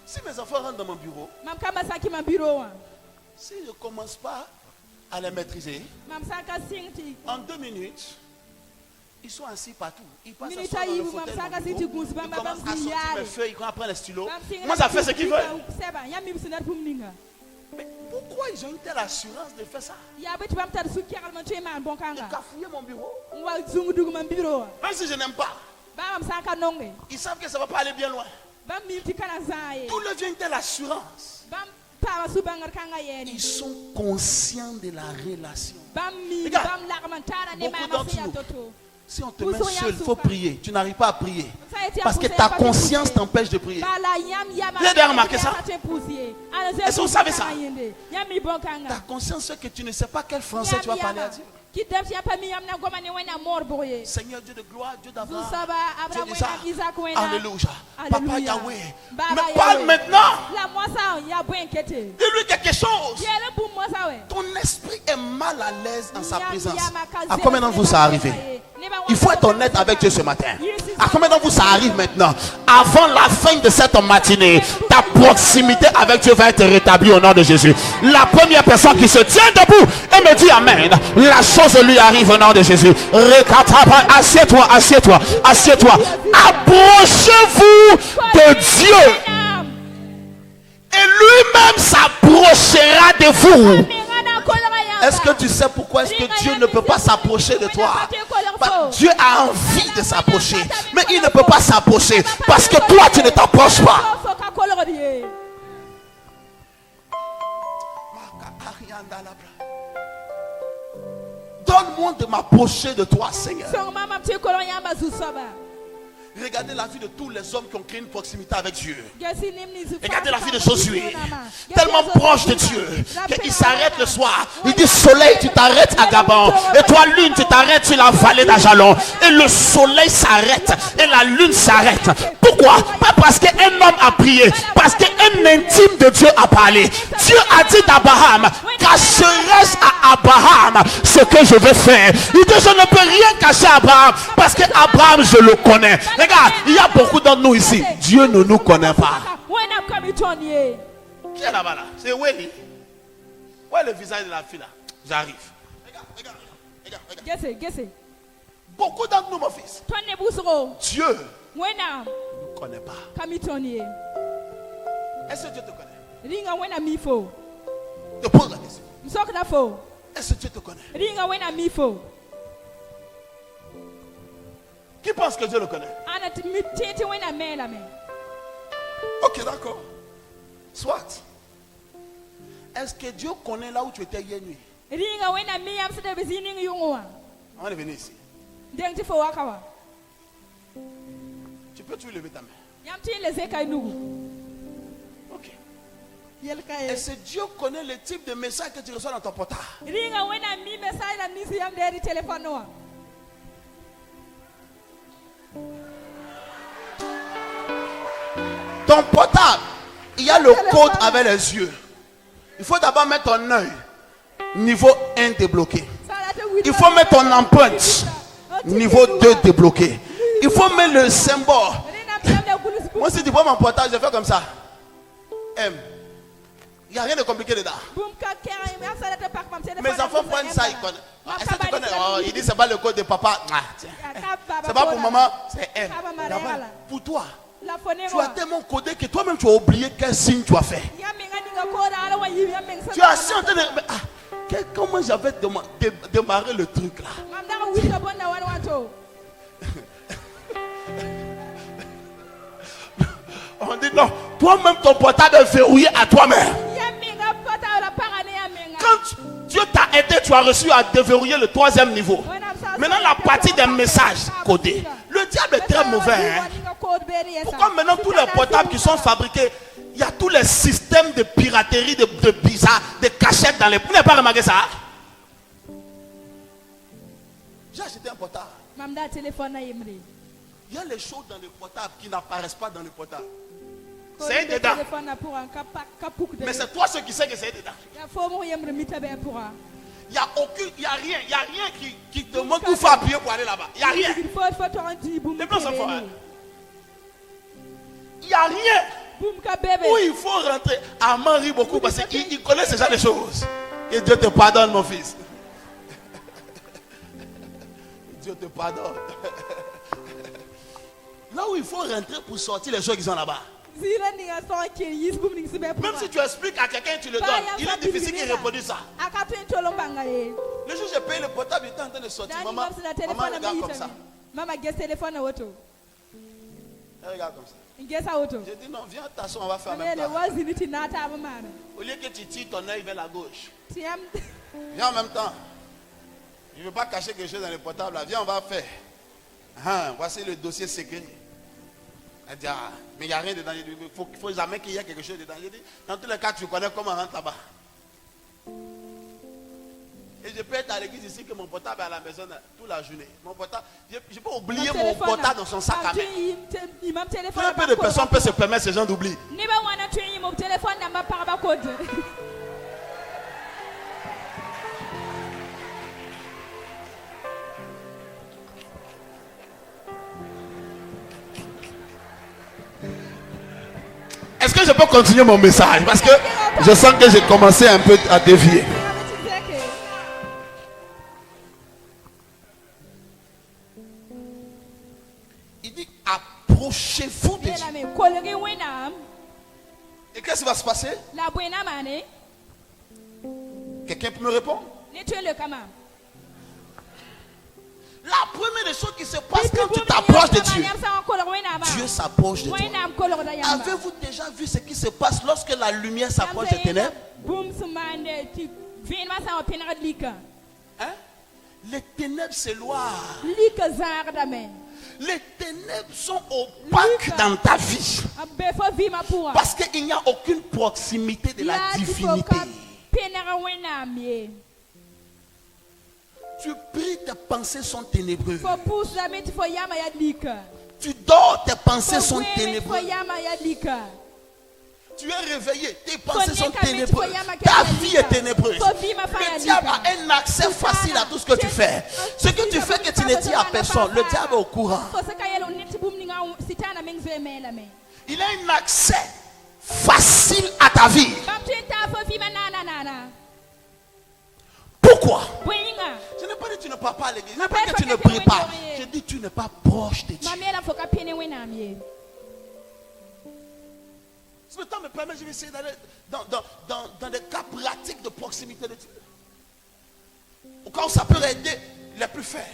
Si mes enfants rentrent dans mon bureau, si je ne commence pas à les maîtriser, en 2 minutes, ils sont assis partout. Ils passent à dans le fauteuil. Ils commencent à sortir mes feuilles, ils prennent les stylos. Moi, ça fait ce qu'ils veulent. Mais pourquoi ils ont une telle assurance de faire ça? Ils cafouillent mon bureau. Même si je n'aime pas, ils savent que ça ne va pas aller bien loin. Tout le vient une telle assurance. Ils sont conscients de la relation. Regarde, beaucoup d'entre nous, si on te met seul, il faut prier. Tu n'arrives pas à prier. Parce que ta conscience t'empêche de prier. Vous avez remarqué ça? Est-ce que vous savez ça? Ta conscience fait que tu ne sais pas quel français tu vas parler à Dieu. Seigneur Dieu de gloire, Dieu d'Abraham, Dieu d'Isaac, alléluia, Papa Yahweh, me parle maintenant. Dis-lui quelque chose. Ton esprit est mal à l'aise en sa présence. À combien d'entre vous ça arrive? Il faut être honnête avec Dieu ce matin. À combien d'entre vous ça arrive maintenant? Avant la fin de cette matinée, ta proximité avec Dieu va être rétablie au nom de Jésus. La première personne qui se tient debout et me dit Amen, la chose lui arrive au nom de Jésus. Assieds-toi, assieds-toi, assieds-toi. Approchez-vous de Dieu et lui-même s'approchera de vous. Est-ce que tu sais pourquoi est-ce que Dieu ne peut pas s'approcher de toi? Dieu a envie de s'approcher, mais il ne peut pas s'approcher parce que toi tu ne t'approches pas. Donne-moi de m'approcher de toi, Seigneur. Regardez la vie de tous les hommes qui ont créé une proximité avec Dieu. Regardez la vie de Josué, tellement proche de Dieu qu'il s'arrête le soir. Il dit soleil, tu t'arrêtes à Gabon. Et toi lune, tu t'arrêtes sur la vallée d'Ajalon. Et le soleil s'arrête et la lune s'arrête. Pourquoi? Pas parce qu'un homme a prié, parce qu'un intime de Dieu a parlé. Dieu a dit d'Abraham, cacherai-je à Abraham Abraham ce que je vais faire. Il dit, je ne peux rien cacher à Abraham parce que Abraham, je le connais. Regarde, il y a beaucoup d'entre nous ici. Dieu ne nous connaît pas. Qui est là-bas là? C'est Wendy. Où est le visage de la fille là? J'arrive. Regarde. Beaucoup d'entre nous, mon fils. Dieu ne nous connaît pas. Est-ce que Dieu te connaît? Je pose la question. Est-ce que Dieu te connaît? Qui pense que Dieu le connaît? Ok, d'accord. Soit. Est-ce que Dieu connaît là où tu étais hier nuit? On est venu ici. Tu peux lever ta main. Ok. Est-ce que Dieu connaît le type de message que tu reçois dans ton portable? Ton portable, il y a le code avec les yeux. Il faut d'abord mettre ton œil. Niveau 1 débloqué. Il faut mettre ton empreinte. Niveau 2 débloqué. Il faut mettre le symbole. Moi, si tu vois mon portable, je fais comme ça. M. Il n'y a rien de compliqué dedans. Mes enfants prennent ça, ils connaissent. Est-ce que tu connais? Oh, il dit c'est pas le code de papa. C'est pas pour maman, c'est M. Pour toi, tu as tellement codé que toi-même tu as oublié quel signe tu as fait. Tu as assis en train de... Comment j'avais démarré le truc là? On dit non, toi-même ton portable est verrouillé à toi-même. Quand Dieu t'a aidé, tu as reçu à déverrouiller le 3e niveau. Maintenant la partie des messages codés. Le diable est très mauvais. Hein? Pourquoi maintenant tous les portables qui sont fabriqués, il y a tous les systèmes de piraterie, de bizarres, de cachettes dans les... Vous n'avez pas remarqué ça? J'ai acheté un portable. Il y a les choses dans le portable qui n'apparaissent pas dans le portable. C'est dedans. Mais c'est toi qui sais que c'est dedans. Il n'y a rien qui te montre où il faut appuyer pour aller là-bas. Il n'y a rien. Les blancs sont forts. Il n'y a rien où il faut rentrer. Armand rit beaucoup parce qu'il connaît ce genre de choses. Que Dieu te pardonne, mon fils. Dieu te pardonne. Là où il faut rentrer pour sortir les choses qui sont là-bas. Même si tu expliques à quelqu'un, tu le donnes. Il est difficile qu'il reproduise ça. Le jour où j'ai payé le portable, il était en train de sortir. Maman regarde comme ça. Elle regarde comme ça. J'ai dit non, viens t'asseoir, on va faire en même temps. Au lieu que tu tires ton œil vers la gauche. Viens en même temps. Je ne veux pas cacher quelque chose dans le portable. Là. Viens, on va faire. Voici le dossier secret. Elle dit, mais il n'y a rien dedans. Il faut jamais qu'il y ait quelque chose dedans. Je dis, dans tous les cas, tu connais comment on rentre là-bas. Et je peux être à l'église ici que mon portable est à la maison toute la journée. Mon portable, je peux oublier mon portable dans son sac à main. Très peu de personnes peuvent se permettre ce genre d'oubli. Est-ce que je peux continuer mon message? Parce que je sens que j'ai commencé un peu à dévier. Il dit approchez-vous de Dieu. Et qu'est-ce qui va se passer? Quelqu'un peut me répondre? La première des choses qui se passe quand tu t'approches de Dieu, Dieu s'approche de toi. Avez-vous déjà vu ce qui se passe lorsque la lumière s'approche des ténèbres? Hein? Les ténèbres s'éloignent. Les ténèbres sont opaques dans ta vie. Parce qu'il n'y a aucune proximité de la divinité. Tu pries, tes pensées sont ténébreuses. Tu dors, tes pensées sont ténébreuses. Tu es réveillé, tes pensées sont ténébreuses, ta vie est ténébreuse. Le diable a un accès facile à tout ce que tu fais. Ce que tu fais que tu ne dis à personne, le diable est au courant. Il a un accès facile à ta vie. Pourquoi? Je n'ai pas dit que tu ne parles pas à l'église, je n'ai pas dit que tu ne pries pas. Je dis que tu n'es pas proche de Dieu. Si le temps me permet, je vais essayer d'aller dans des cas pratiques de proximité de Dieu. Au cas où ça peut aider les plus faibles.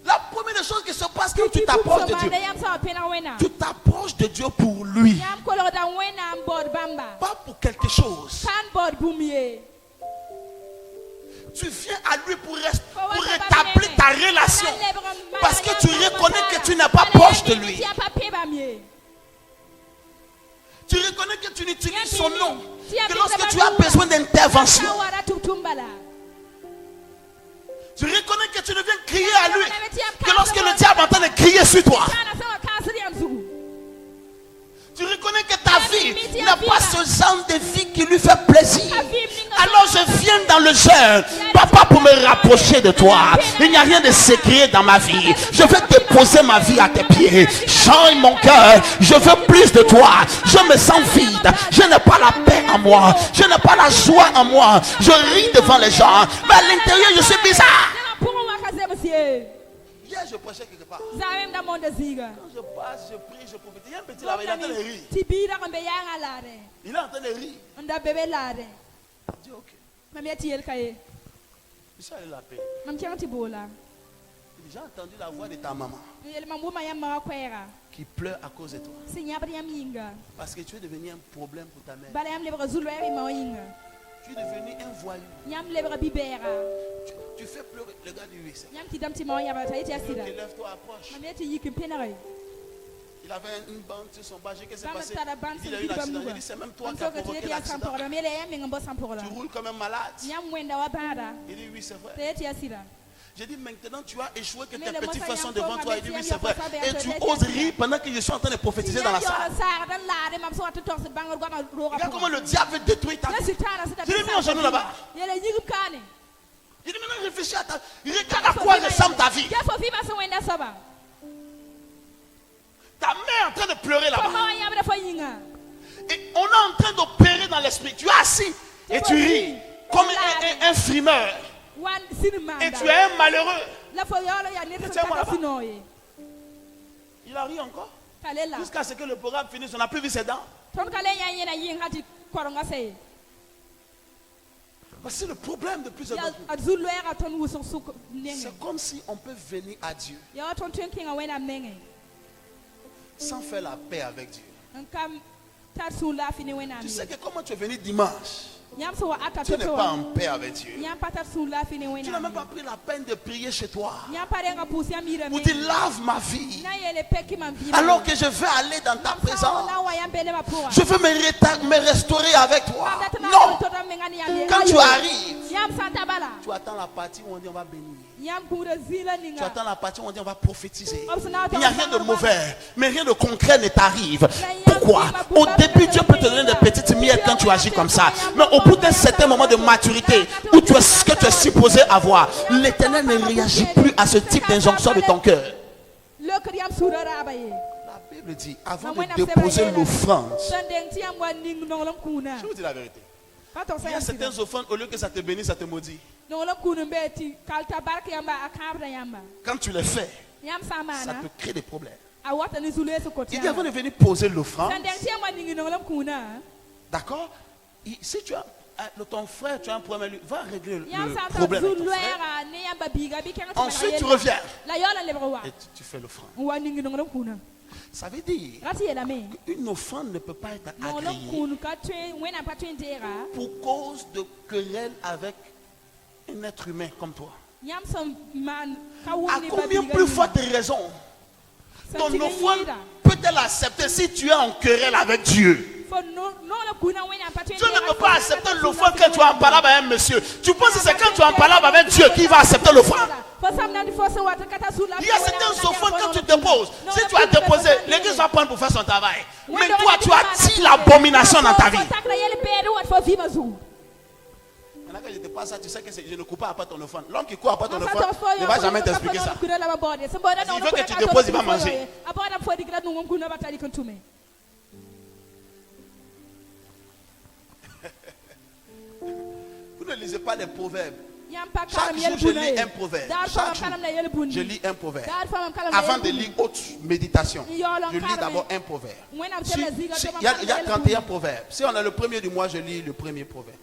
La première chose qui se passe quand tu t'approches de Dieu, tu t'approches de Dieu pour lui. Pas pour quelque chose. Tu viens à lui pour rétablir ta relation. Parce que tu reconnais que tu n'es pas proche de lui. Tu reconnais que tu n'utilises son nom que lorsque tu as besoin d'intervention. Tu reconnais que tu ne viens crier à lui que lorsque le diable est en train de crier sur toi. Tu reconnais que ta vie n'a pas ce genre de vie qui lui fait plaisir. Alors je viens dans le jeûne, papa, pour me rapprocher de toi. Il n'y a rien de secret dans ma vie. Je veux déposer ma vie à tes pieds. Change mon cœur. Je veux plus de toi. Je me sens vide. Je n'ai pas la paix en moi. Je n'ai pas la joie en moi. Je ris devant les gens. Mais à l'intérieur, je suis bizarre. Hier, je prêchais quelque part. Quand je passe, je prie, je prophétise. Il y a un petit là-bas, il est en train de rire. Il est en train de rire. Je dis ok. Je suis allé l'appeler. J'ai entendu la voix de ta maman qui pleure à cause de toi. Parce que tu es devenu un problème pour ta mère. Tu es devenu un voyou. Tu fais pleurer le gars du 8. Lève-toi, approche. Il avait une bande sur son bas. Qu'est-ce qui s'est passé? Il a eu l'accident. Il dit c'est même toi qui as provoqué l'accident. Tu roules comme un malade. Il dit oui, c'est vrai. J'ai dit maintenant tu as échoué que tes petits frères sont devant toi. Il dit oui, c'est vrai. Et tu oses rire pendant que je suis en train de prophétiser dans la salle. Regarde comment le diable veut détruire ta vie. Tu l'as mis en genou là-bas. Il dit maintenant réfléchis à ta vie. Regarde à quoi ressemble ta vie. Ta mère est en train de pleurer là-bas. Et on est en train d'opérer dans l'esprit. Tu es assis et tu ris comme un frimeur. Et tu es un malheureux. Il a ri encore. Jusqu'à ce que le programme finisse, on n'a plus vu ses dents. C'est le problème de plusieurs d'entre nous. C'est comme si on peut venir à Dieu sans faire la paix avec Dieu. Tu sais que comment tu es venu dimanche, tu n'es pas en paix avec Dieu. Tu n'as même pas pris la peine de prier chez toi pour dire lave ma vie. Alors que je veux aller dans ta présence, je veux me restaurer avec toi. Non. Quand tu arrives, tu attends la partie où on dit on va bénir. Tu attends la partie où on dit on va prophétiser. Il n'y a rien de mauvais, mais rien de concret ne t'arrive. Pourquoi? Au début, Dieu peut te donner des petites miettes quand tu agis comme ça. Mais au bout d'un certain moment de maturité, où tu es que tu es supposé avoir, l'Éternel ne réagit plus à ce type d'injonction de ton cœur. La Bible dit, avant de déposer l'offrande, je vous dis la vérité. Il y a certaines offrandes, au lieu que ça te bénisse, ça te maudit. Quand tu les fais, ça te crée des problèmes. Il dit avant de venir poser l'offrande, d'accord? Si tu as ton frère, tu as un problème, lui, va régler le problème avec ton frère. Ensuite tu reviens et tu fais l'offrande. Ça veut dire qu'une offrande ne peut pas être agréée pour cause de querelle avec un être humain comme toi. À combien plus forte raison ton offrande peut-elle accepter si tu es en querelle avec Dieu? Tu ne peux pas accepter l'offrande quand tu es en palabre avec un monsieur. Tu penses que c'est quand tu es en palabre avec Dieu qu'il va accepter l'offrande? Il y a certains offrandes quand tu déposes. Si tu as déposé, l'église va prendre pour faire son travail. Mais toi, tu attires l'abomination dans ta vie. Maintenant que je te passe ça, tu sais que je ne cours pas après ton offrande. L'homme qui court après ton offrande ne va jamais t'expliquer ça. Il veut que tu déposes, il va manger. Vous ne lisez pas les proverbes. Chaque jour, je lis un proverbe. Chaque jour, je lis un proverbe. Avant de lire autre méditation, je lis d'abord un proverbe. Il y a 31 proverbes. Si on a le premier du mois, je lis le premier proverbe.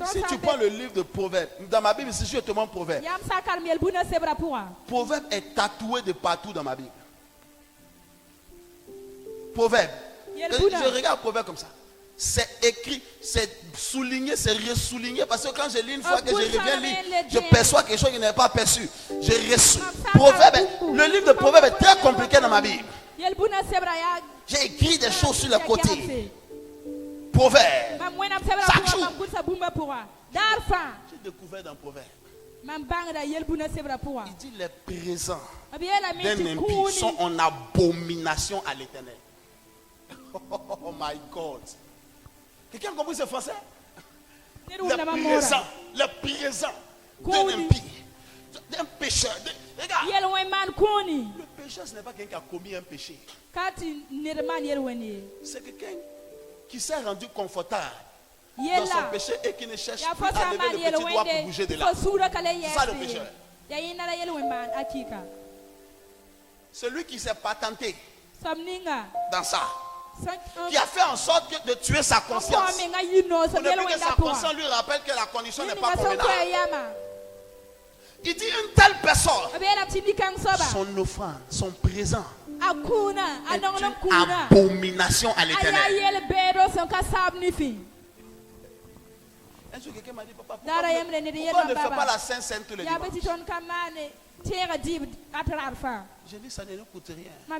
Si tu prends le livre de proverbes, dans ma Bible, c'est justement proverbe. Proverbe est tatoué de partout dans ma Bible. Proverbe. Je regarde proverbe comme ça. C'est écrit, c'est souligné, c'est ressouligné. Parce que quand je lis une fois que je reviens lire, je perçois quelque chose que je n'avais pas perçu. Le livre de Proverbes est très compliqué dans ma Bible. J'ai écrit des choses sur le côté. Proverbes. Chaque jour. J'ai découvert dans Proverbes. Il dit les présents d'un impie sont en abomination à l'Éternel. Oh my God. Quelqu'un a compris ce français? Le présent d'un impie, d'un pécheur. Regarde. Le pécheur, ce n'est pas quelqu'un qui a commis un péché. C'est quelqu'un qui s'est rendu confortable dans son péché et qui ne cherche plus à lever le petit doigt pour bouger de là. C'est ça le pécheur. Celui qui s'est patenté dans ça, qui a fait en sorte de tuer sa conscience. Pour ne plus que sa conscience lui rappelle que la condition n'est pas convenable. Il dit une telle personne, son offrande, son présent est une abomination à l'Éternel. Un jour quelqu'un m'a dit, papa, pourquoi on ne fait pas la Sainte tous les dimanches? J'ai dit, ça ne nous coûte rien. On a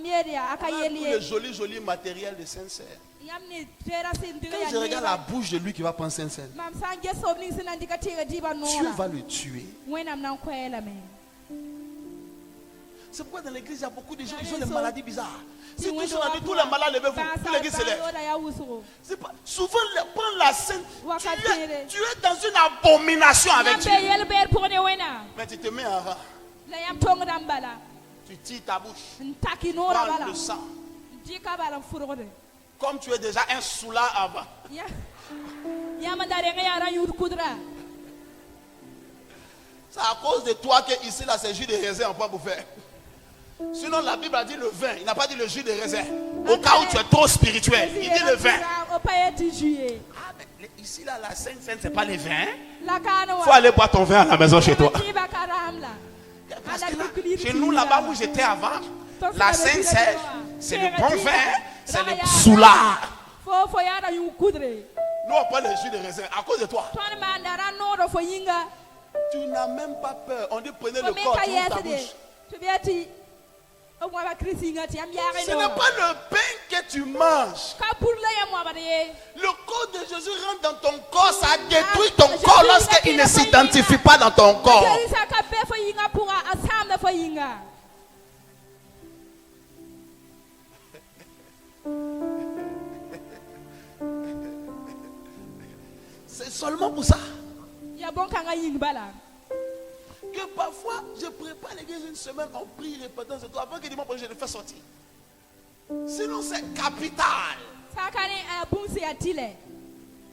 tout le joli matériel de Sainte-Sœur. Quand je regarde la bouche de lui qui va prendre Sainte-Sœur, Dieu va le tuer. C'est pourquoi dans l'église, il y a beaucoup de gens qui ont des maladies bizarres. Si tous les malades, levez-vous. Toute l'église se lève. Souvent, prendre la scène, tu es dans une abomination avec Dieu. Mais tu te mets en rang. Tu tires ta bouche. Prends le sang. Comme tu es déjà un soulard avant. C'est à cause de toi que ici, là, c'est jus de raisin, on peut vous faire. Sinon, la Bible a dit le vin. Il n'a pas dit le jus de raisin. Au cas où tu es trop spirituel, il dit le vin. Ah, mais ici, là, la Sainte, c'est pas le vin. Il faut aller boire ton vin à la maison chez toi. Parce que là, chez nous, là-bas où j'étais avant, la Sainte, c'est le bon vin, c'est le soulard. Nous, on prend le jus de raisin à cause de toi. Tu n'as même pas peur. On dit prenez le corps, tu ouvres ta bouche. Ce n'est pas le pain que tu manges. Le corps de Jésus rentre dans ton corps, ça détruit ton corps lorsqu'il ne s'identifie pas dans ton corps. C'est seulement pour ça que parfois je prépare l'église une semaine, on prie, répétant ce toi avant que dimanche je le fais sortir. Sinon c'est capital.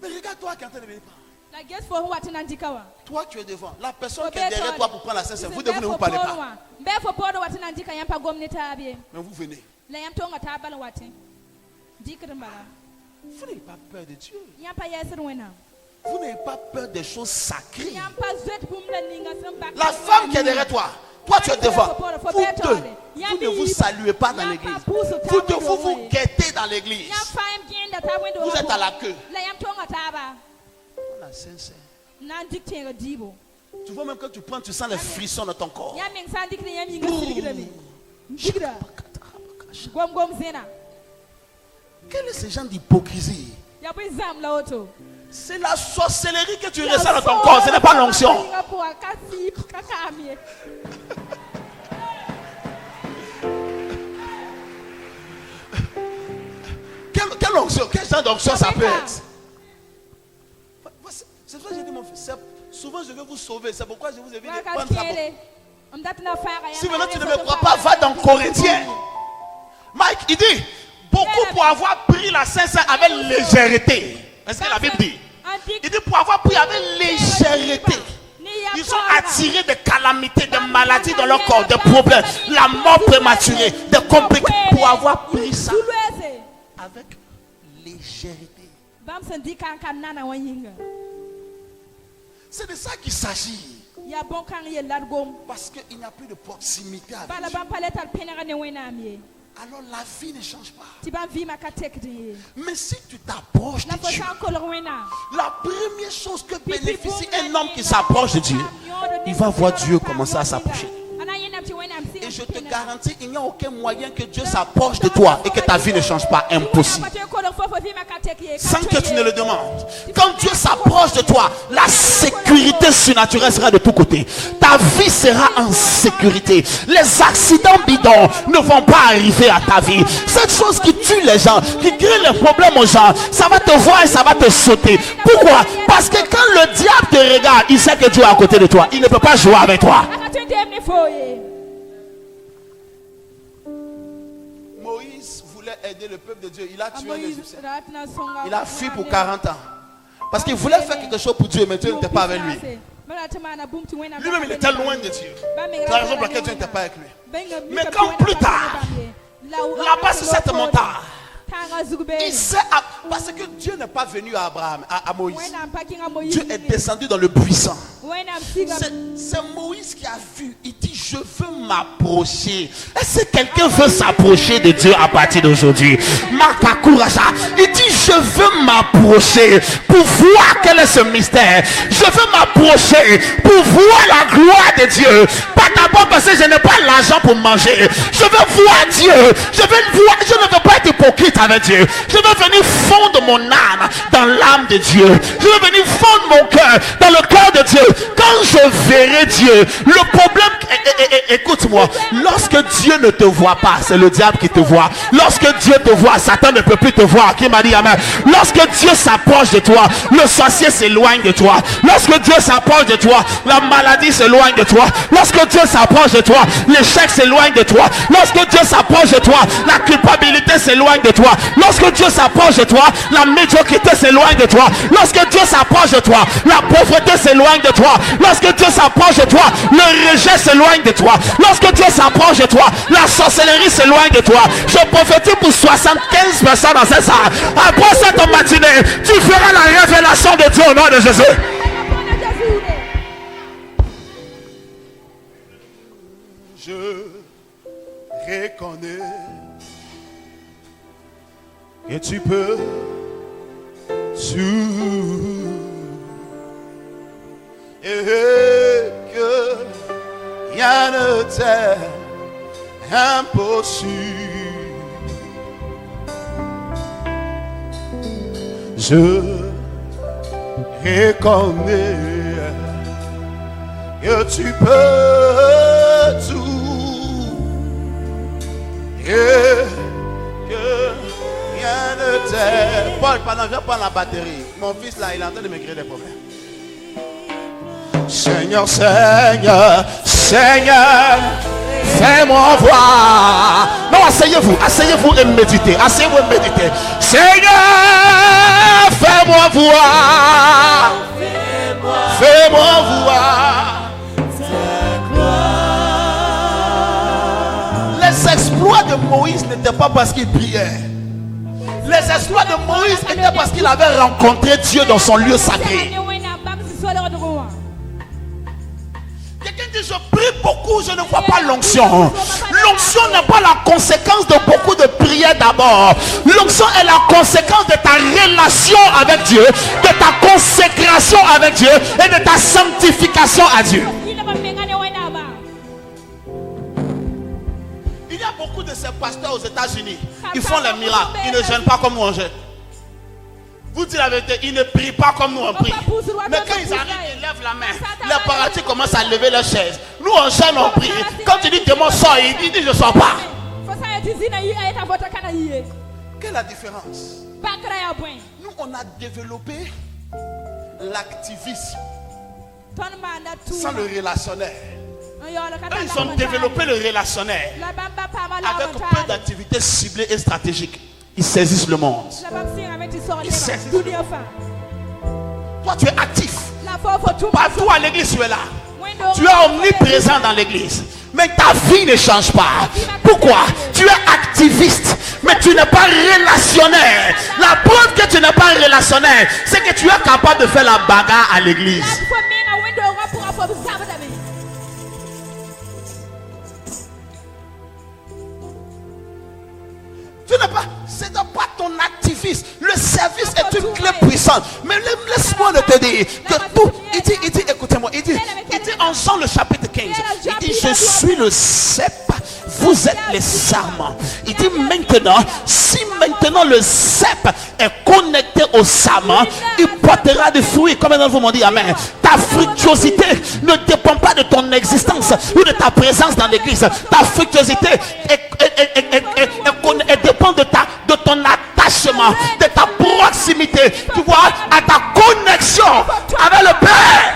Mais regarde-toi qui est en train de venir par. Toi tu es devant. La personne qui est derrière toi pour prendre la scène, vous ne vous parlez pas. Mais vous venez. Vous n'avez pas peur de Dieu. Vous n'avez pas peur des choses sacrées. La femme qui est derrière toi, toi tu es devant. Vous ne vous saluez pas dans l'église. Vous vous guettez dans l'église. Vous êtes à la queue. La sincère. Tu vois même quand tu prends, tu sens les frissons dans ton corps. Quel est ce genre d'hypocrisie? C'est la sorcellerie que tu ressens dans ton corps, ce n'est pas l'onction. Quelle onction? Quel genre d'onction ça peut être? C'est pour ça que j'ai dit, mon fils, souvent je vais vous sauver. C'est pourquoi je vous ai dit de prendre ça. Si maintenant tu ne me crois pas, va dans Corinthiens. Mike, il dit, beaucoup pour avoir pris la Saint-Saint avec légèreté. Est-ce que la Bible dit? Il dit pour avoir pris avec légèreté. Ils sont attirés de calamités, de maladies dans leur corps, de problèmes, la mort prématurée, de complications. Pour avoir pris ça avec légèreté. C'est de ça qu'il s'agit. Parce qu'il n'y a plus de proximité avec Dieu. Alors la vie ne change pas. Mais si tu t'approches de Dieu, la première chose que bénéficie un homme qui s'approche de Dieu, il va voir Dieu commencer à s'approcher. Et je te garantis, il n'y a aucun moyen que Dieu s'approche de toi et que ta vie ne change pas. Impossible. Sans que tu ne le demandes. Quand Dieu s'approche de toi, la sécurité surnaturelle sera de tous côtés. Ta vie sera en sécurité. Les accidents bidons ne vont pas arriver à ta vie. Cette chose qui tue les gens, qui crée les problèmes aux gens, ça va te voir et ça va te sauter. Pourquoi? Parce que quand le diable te regarde, il sait que Dieu est à côté de toi. Il ne peut pas jouer avec toi. Moïse voulait aider le peuple de Dieu. Il a tué les Égyptiens. Il a fui pour 40 ans. Parce qu'il voulait faire quelque chose pour Dieu, mais Dieu n'était pas avec lui. Lui-même, il était loin de Dieu. C'est la raison pour laquelle Dieu n'était pas avec lui. Mais quand plus tard, là-bas sur cette montagne, il sait, parce que Dieu n'est pas venu à Abraham, à Moïse. Dieu est descendu dans le buisson. C'est Moïse qui a vu. Il dit, je veux m'approcher. Est-ce que quelqu'un veut s'approcher de Dieu à partir d'aujourd'hui? Il dit, je veux m'approcher pour voir quel est ce mystère. Je veux m'approcher pour voir la gloire de Dieu. Pas d'abord parce que je n'ai pas l'argent pour manger. Je veux voir Dieu. Je ne veux pas être hypocrite avec Dieu. Je veux venir fondre mon âme dans l'âme de Dieu. Je veux venir fondre mon cœur dans le cœur de Dieu. Quand je verrai Dieu, le problème, écoute-moi, lorsque Dieu ne te voit pas, c'est le diable qui te voit. Lorsque Dieu te voit, Satan ne peut plus te voir. Qui m'a dit amen? Lorsque Dieu s'approche de toi, le sorcier s'éloigne de toi. Lorsque Dieu s'approche de toi, la maladie s'éloigne de toi. Lorsque Dieu s'approche de toi, l'échec s'éloigne de toi. Lorsque Dieu s'approche de toi, la culpabilité s'éloigne de toi. Lorsque Dieu s'approche de toi, la médiocrité s'éloigne de toi. Lorsque Dieu s'approche de toi, la pauvreté s'éloigne de toi. Lorsque Dieu s'approche de toi, le rejet s'éloigne de toi. Lorsque Dieu s'approche de toi, la sorcellerie s'éloigne de toi. Je prophétise pour 75 personnes dans cette salle. Après cette matinée, tu feras la révélation de Dieu au nom de Jésus. Je reconnais que tu peux tout et que rien ne t'est impossible. Je reconnais que tu peux tout et que rien ne t'est. Paul, pendant que je prends la batterie, mon fils là, il est en train de me créer des problèmes. Seigneur, Seigneur, Seigneur, fais-moi voir. Non, asseyez-vous et méditez. Asseyez-vous et méditez. Seigneur, fais-moi voir. Fais-moi voir. Les exploits de Moïse n'étaient pas parce qu'il priait. Les exploits de Moïse étaient parce qu'il avait rencontré Dieu dans son lieu sacré. Quelqu'un dit, je prie beaucoup, je ne vois pas l'onction. L'onction n'est pas la conséquence de beaucoup de prières d'abord. L'onction est la conséquence de ta relation avec Dieu, de ta consécration avec Dieu et de ta sanctification à Dieu. Il y a beaucoup de ces pasteurs aux États-Unis. Ils font les miracles. Ils ne gênent pas comme nous on gêne. Vous dites la vérité, ils ne prient pas comme nous on prie. Mais quand ils arrivent, ils lèvent la main. Les paralytiques commencent à lever leurs chaises. Nous on gêne, on prie. Quand tu dis démon sort, il dit je ne sors pas. Quelle est la différence? Nous, on a développé l'activisme sans le relationnel. Ils ont développé le relationnel avec peu d'activités ciblées et stratégiques. Ils saisissent le monde. Ils saisissent le monde. Toi, tu es actif. Partout à l'église, tu es là. Tu es omniprésent dans l'église. Mais ta vie ne change pas. Pourquoi? Tu es activiste, mais tu n'es pas relationnel. La preuve que tu n'es pas relationnel, c'est que tu es capable de faire la bagarre à l'église. Tu n'es pas, c'est pas ton activisme. Le service est une clé puissante. Mais laisse-moi te dire que tout, il dit, écoutez-moi, il dit en Jean le chapitre 15, il dit, je suis le cep, vous êtes les sarments. Il dit maintenant, si maintenant le cep est connecté au sarment, il portera des fruits. Comme vous m'ont dit, amen. Ta fructuosité ne dépend pas de ton existence ou de ta présence dans l'église. Ta fructuosité dépend de ton attachement, de ta proximité, tu vois, à ta connexion avec le Père.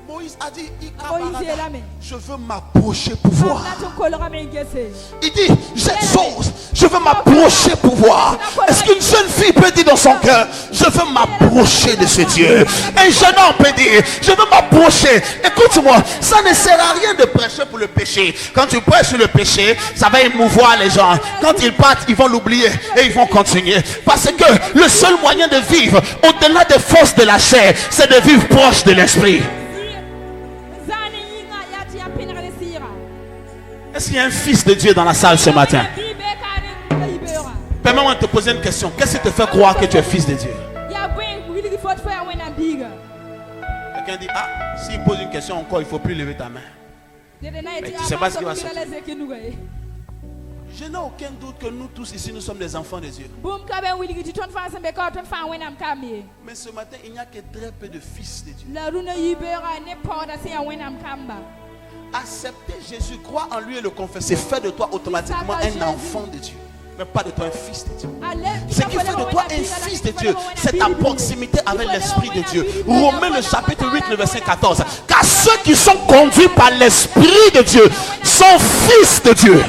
Moïse a dit, je veux m'approcher pour voir. Il dit, j'exauce, je veux m'approcher pour voir. Est-ce qu'une jeune fille peut dire dans son cœur, je veux m'approcher de ce Dieu? Un jeune homme peut dire, je veux m'approcher. Écoute-moi, ça ne sert à rien de prêcher pour le péché. Quand tu prêches sur le péché, ça va émouvoir les gens. Quand ils partent, ils vont l'oublier et ils vont continuer. Parce que le seul moyen de vivre au-delà des forces de la chair, c'est de vivre proche de l'esprit. Est-ce qu'il y a un fils de Dieu dans la salle ce matin? Permets-moi de te poser une question. Qu'est-ce qui te fait croire que tu es fils de Dieu? Quelqu'un dit, ah, s'il pose une question encore, il ne faut plus lever ta main. Mais tu ne sais pas ce qui va sortir. Je n'ai aucun doute que nous tous ici, nous sommes des enfants de Dieu. Mais ce matin, il n'y a que très peu de fils de Dieu. Accepter Jésus, croire en lui et le confesser, fait de toi automatiquement un enfant de Dieu, mais pas de toi un fils de Dieu. Ce qui fait de toi un fils de Dieu, c'est ta proximité avec l'Esprit de Dieu. Romains le chapitre 8, le verset 14. Car ceux qui sont conduits par l'Esprit de Dieu sont fils de Dieu.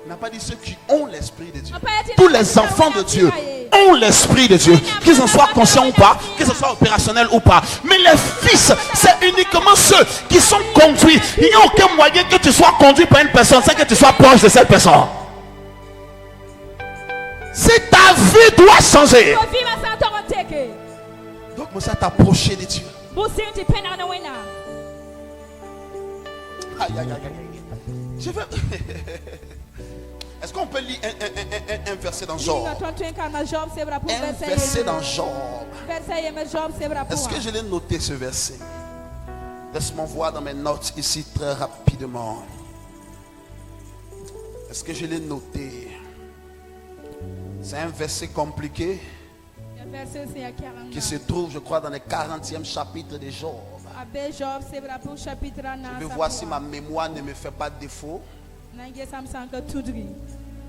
Il n'a pas dit ceux qui ont l'Esprit de Dieu. Tous les enfants de Dieu ont l'Esprit de Dieu, qu'ils en soient conscients ou pas, qu'ils en soient opérationnels ou pas. Mais les fils, c'est uniquement ceux qui sont conduits. Il n'y a aucun moyen que tu sois conduit par une personne sans que tu sois proche de cette personne. Si ta vie doit changer, donc vous êtes approché de Dieu. Aïe, aïe, aïe, aïe. Je veux... Est-ce qu'on peut lire un verset dans Job? Un verset dans Job. Est-ce que je l'ai noté ce verset? Laisse-moi voir dans mes notes ici très rapidement. Est-ce que je l'ai noté? C'est un verset compliqué qui se trouve, je crois, dans le 40e chapitre de Job. Je veux voir si ma mémoire ne me fait pas défaut.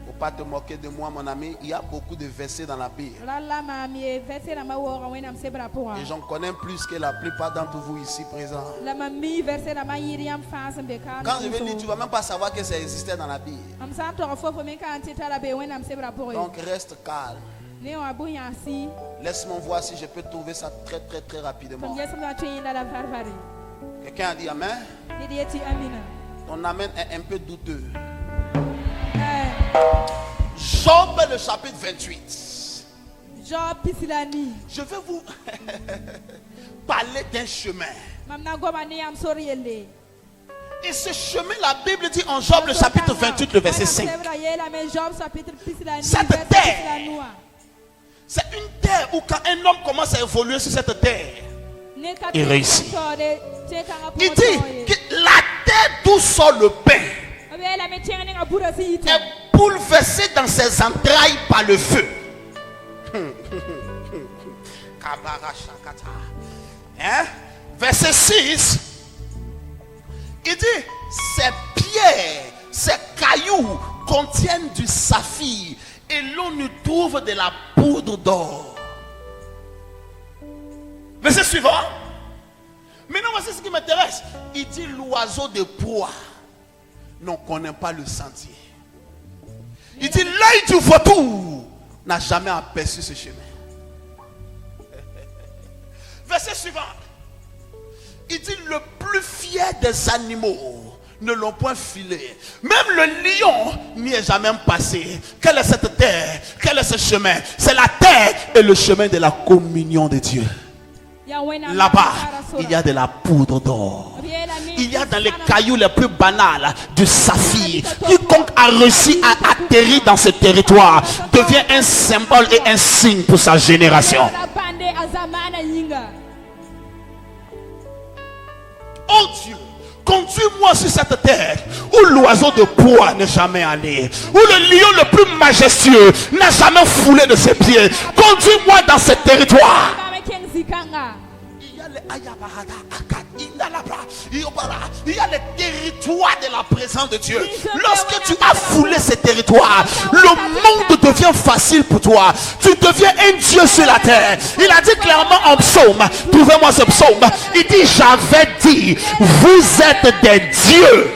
Faut pas te moquer de moi, mon ami. Il y a beaucoup de versets dans la Bible. Et j'en connais plus que la plupart d'entre vous ici présents. Quand je vais lire, tu ne vas même pas savoir que ça existait dans la Bible. Donc reste calme. Laisse-moi voir si je peux trouver ça très très très rapidement. Quelqu'un a dit amen? Ton amen est un peu douteux. Job le chapitre 28. Je vais vous parler d'un chemin. Et ce chemin, la Bible dit en Job le chapitre 28, le verset 5. Cette terre, c'est une terre où quand un homme commence à évoluer sur cette terre, il réussit. Il dit que la terre d'où sort le pain est bouleversée dans ses entrailles par le feu. Hein? Verset 6, il dit ces pierres, ces cailloux contiennent du saphir et l'on y trouve de la poudre d'or. Verset suivant. Maintenant, voici ce qui m'intéresse. Il dit l'oiseau de proie n'en connaît pas le sentier. Il dit l'œil du vautour n'a jamais aperçu ce chemin. Verset suivant. Il dit le plus fier des animaux ne l'ont point filé. Même le lion n'y est jamais passé. Quelle est cette terre? Quel est ce chemin? C'est la terre et le chemin de la communion de Dieu. Là-bas, il y a de la poudre d'or. Il y a dans les cailloux les plus banals du saphir. Quiconque a réussi à atterrir dans ce territoire devient un symbole et un signe pour sa génération. Oh Dieu, conduis-moi sur cette terre où l'oiseau de proie n'est jamais allé, où le lion le plus majestueux n'a jamais foulé de ses pieds. Conduis-moi dans ce territoire. Il y a les territoires de la présence de Dieu. Lorsque tu as foulé ces territoires, le monde devient facile pour toi. Tu deviens un Dieu sur la terre. Il a dit clairement en psaume, trouvez-moi ce psaume. Il dit, j'avais dit, vous êtes des dieux.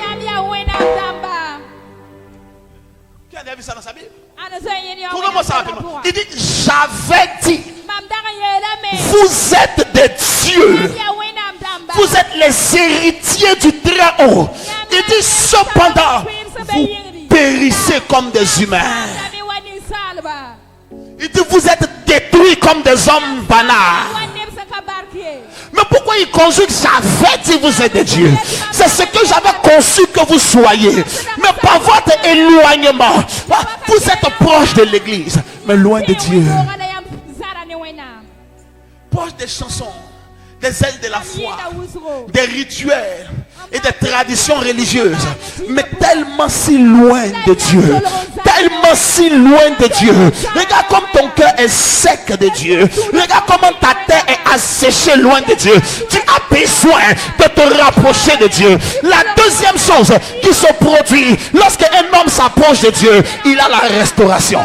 Qui a vu ça dans sa Bible? Trouvez-moi ça rapidement. Il dit, j'avais dit, vous êtes des dieux. Vous êtes les héritiers du Très-Haut. Il dit cependant, vous périssez comme des humains. Il dit vous êtes détruits comme des hommes banals. Mais pourquoi il conjugue j'avais dit vous êtes des dieux? C'est ce que j'avais conçu que vous soyez. Mais par votre éloignement, vous êtes proche de l'église, mais loin de Dieu. Proche des chansons, des ailes de la foi, des rituels et des traditions religieuses, mais tellement si loin de Dieu, tellement si loin de Dieu. Regarde comme ton cœur est sec de Dieu. Regarde comment ta terre est asséchée loin de Dieu. Tu as besoin de te rapprocher de Dieu. La deuxième chose qui se produit lorsqu'un homme s'approche de Dieu, il a la restauration.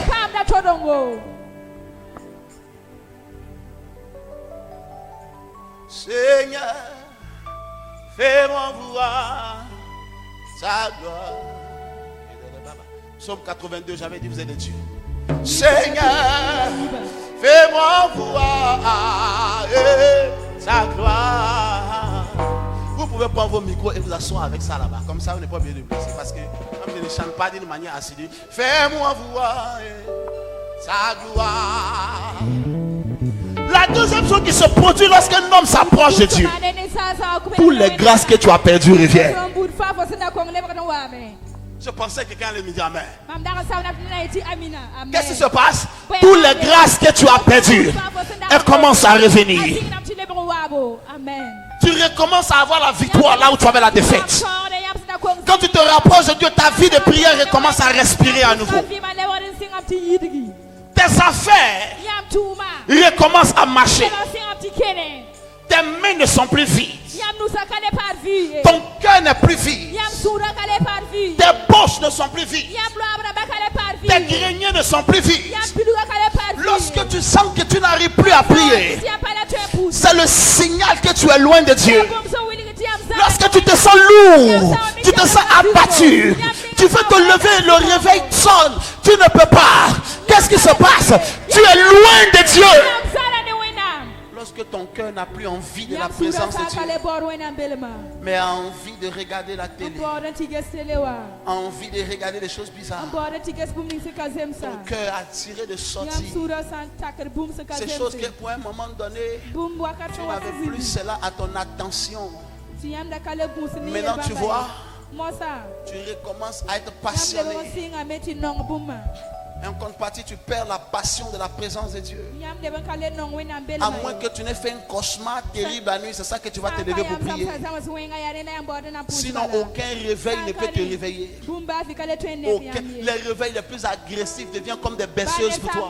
Seigneur, fais-moi voir sa gloire. Psaume 82, j'avais dit vous êtes des dieux. Seigneur, fais-moi voir sa gloire. Vous pouvez prendre vos micros et vous asseoir avec ça là-bas. Comme ça, vous n'êtes pas bien déplacé. Parce que comme je ne chante pas d'une manière assidue, fais-moi voir sa gloire. La deuxième chose qui se produit lorsqu'un homme s'approche de Dieu, toutes les grâces que tu as perdues reviennent. Je pensais que quelqu'un allait me dire Amen. Qu'est-ce qui se passe? Toutes les grâces que tu as perdues, elles commencent à revenir. Tu recommences à avoir la victoire là où tu avais la défaite. Quand tu te rapproches de Dieu, ta vie de prière recommence à respirer à nouveau. Tes affaires recommencent à marcher. Tes mains ne sont plus vides. Ton cœur n'est plus vide. Tes poches ne sont plus vides. Tes greniers ne sont plus vides. Lorsque tu sens que tu n'arrives plus à prier, c'est le signal que tu es loin de Dieu. Lorsque tu te sens lourd, tu te sens abattu, tu veux te lever, le réveil sonne, tu ne peux pas. Qu'est-ce qui se passe? Tu es loin de Dieu. Lorsque ton cœur n'a plus envie de la présence de Dieu, mais a envie de regarder la télé, a envie de regarder des choses bizarres, ton cœur attiré de sortir, ces choses que pour un moment donné, tu n'avais plus cela à ton attention. Maintenant tu vois, tu recommences à être passionné. Et en contrepartie, tu perds la passion de la présence de Dieu. À moins que tu n'aies fait un cauchemar terrible la nuit, c'est ça que tu vas te lever pour prier. Sinon, aucun réveil ne peut te réveiller. Les réveils les plus agressifs deviennent comme des berceuses pour toi.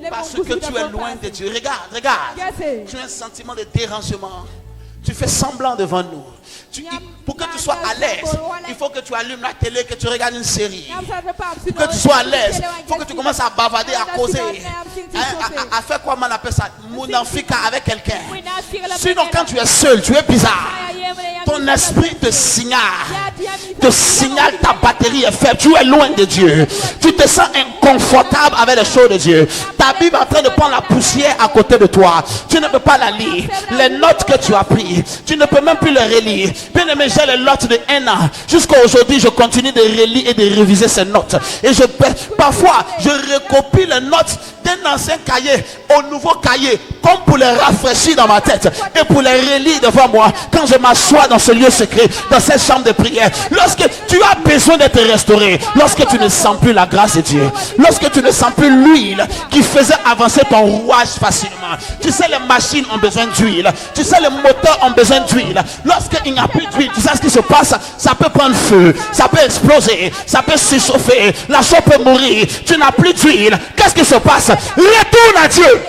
Parce que tu es loin de Dieu. Regarde. Tu as un sentiment de dérangement. Tu fais semblant devant nous. Pour que tu sois à l'aise, il faut que tu allumes la télé, que tu regardes une série. Pour que tu sois à l'aise, il faut que tu commences à bavader, à causer, à faire quoi on appelle ça, mounafika avec quelqu'un. Sinon quand tu es seul, tu es bizarre. Ton esprit te signale ta batterie est faible, tu es loin de Dieu. Tu te sens inconfortable avec les choses de Dieu. Ta Bible est en train de prendre la poussière à côté de toi. Tu ne peux pas la lire. Les notes que tu as prises, tu ne peux même plus les relire. Bien aimé, j'ai les notes de 1 an. Jusqu'à aujourd'hui, je continue de relire et de réviser ces notes. Et parfois, je recopie les notes d'un ancien cahier au nouveau cahier, comme pour les rafraîchir dans ma tête et pour les relire devant moi quand je m'assois dans ce lieu secret, dans cette chambre de prière. Lorsque tu as besoin d'être restauré, lorsque tu ne sens plus la grâce de Dieu, lorsque tu ne sens plus l'huile qui faisait avancer ton rouage facilement. Tu sais, les machines ont besoin d'huile. Tu sais, les moteurs ont besoin d'huile. Lorsqu'il n'y a plus d'huile, tu sais ce qui se passe. Ça peut prendre feu, ça peut exploser, ça peut s'échauffer, la chose peut mourir. Tu n'as plus d'huile. Qu'est-ce qui se passe? Retourne à Dieu.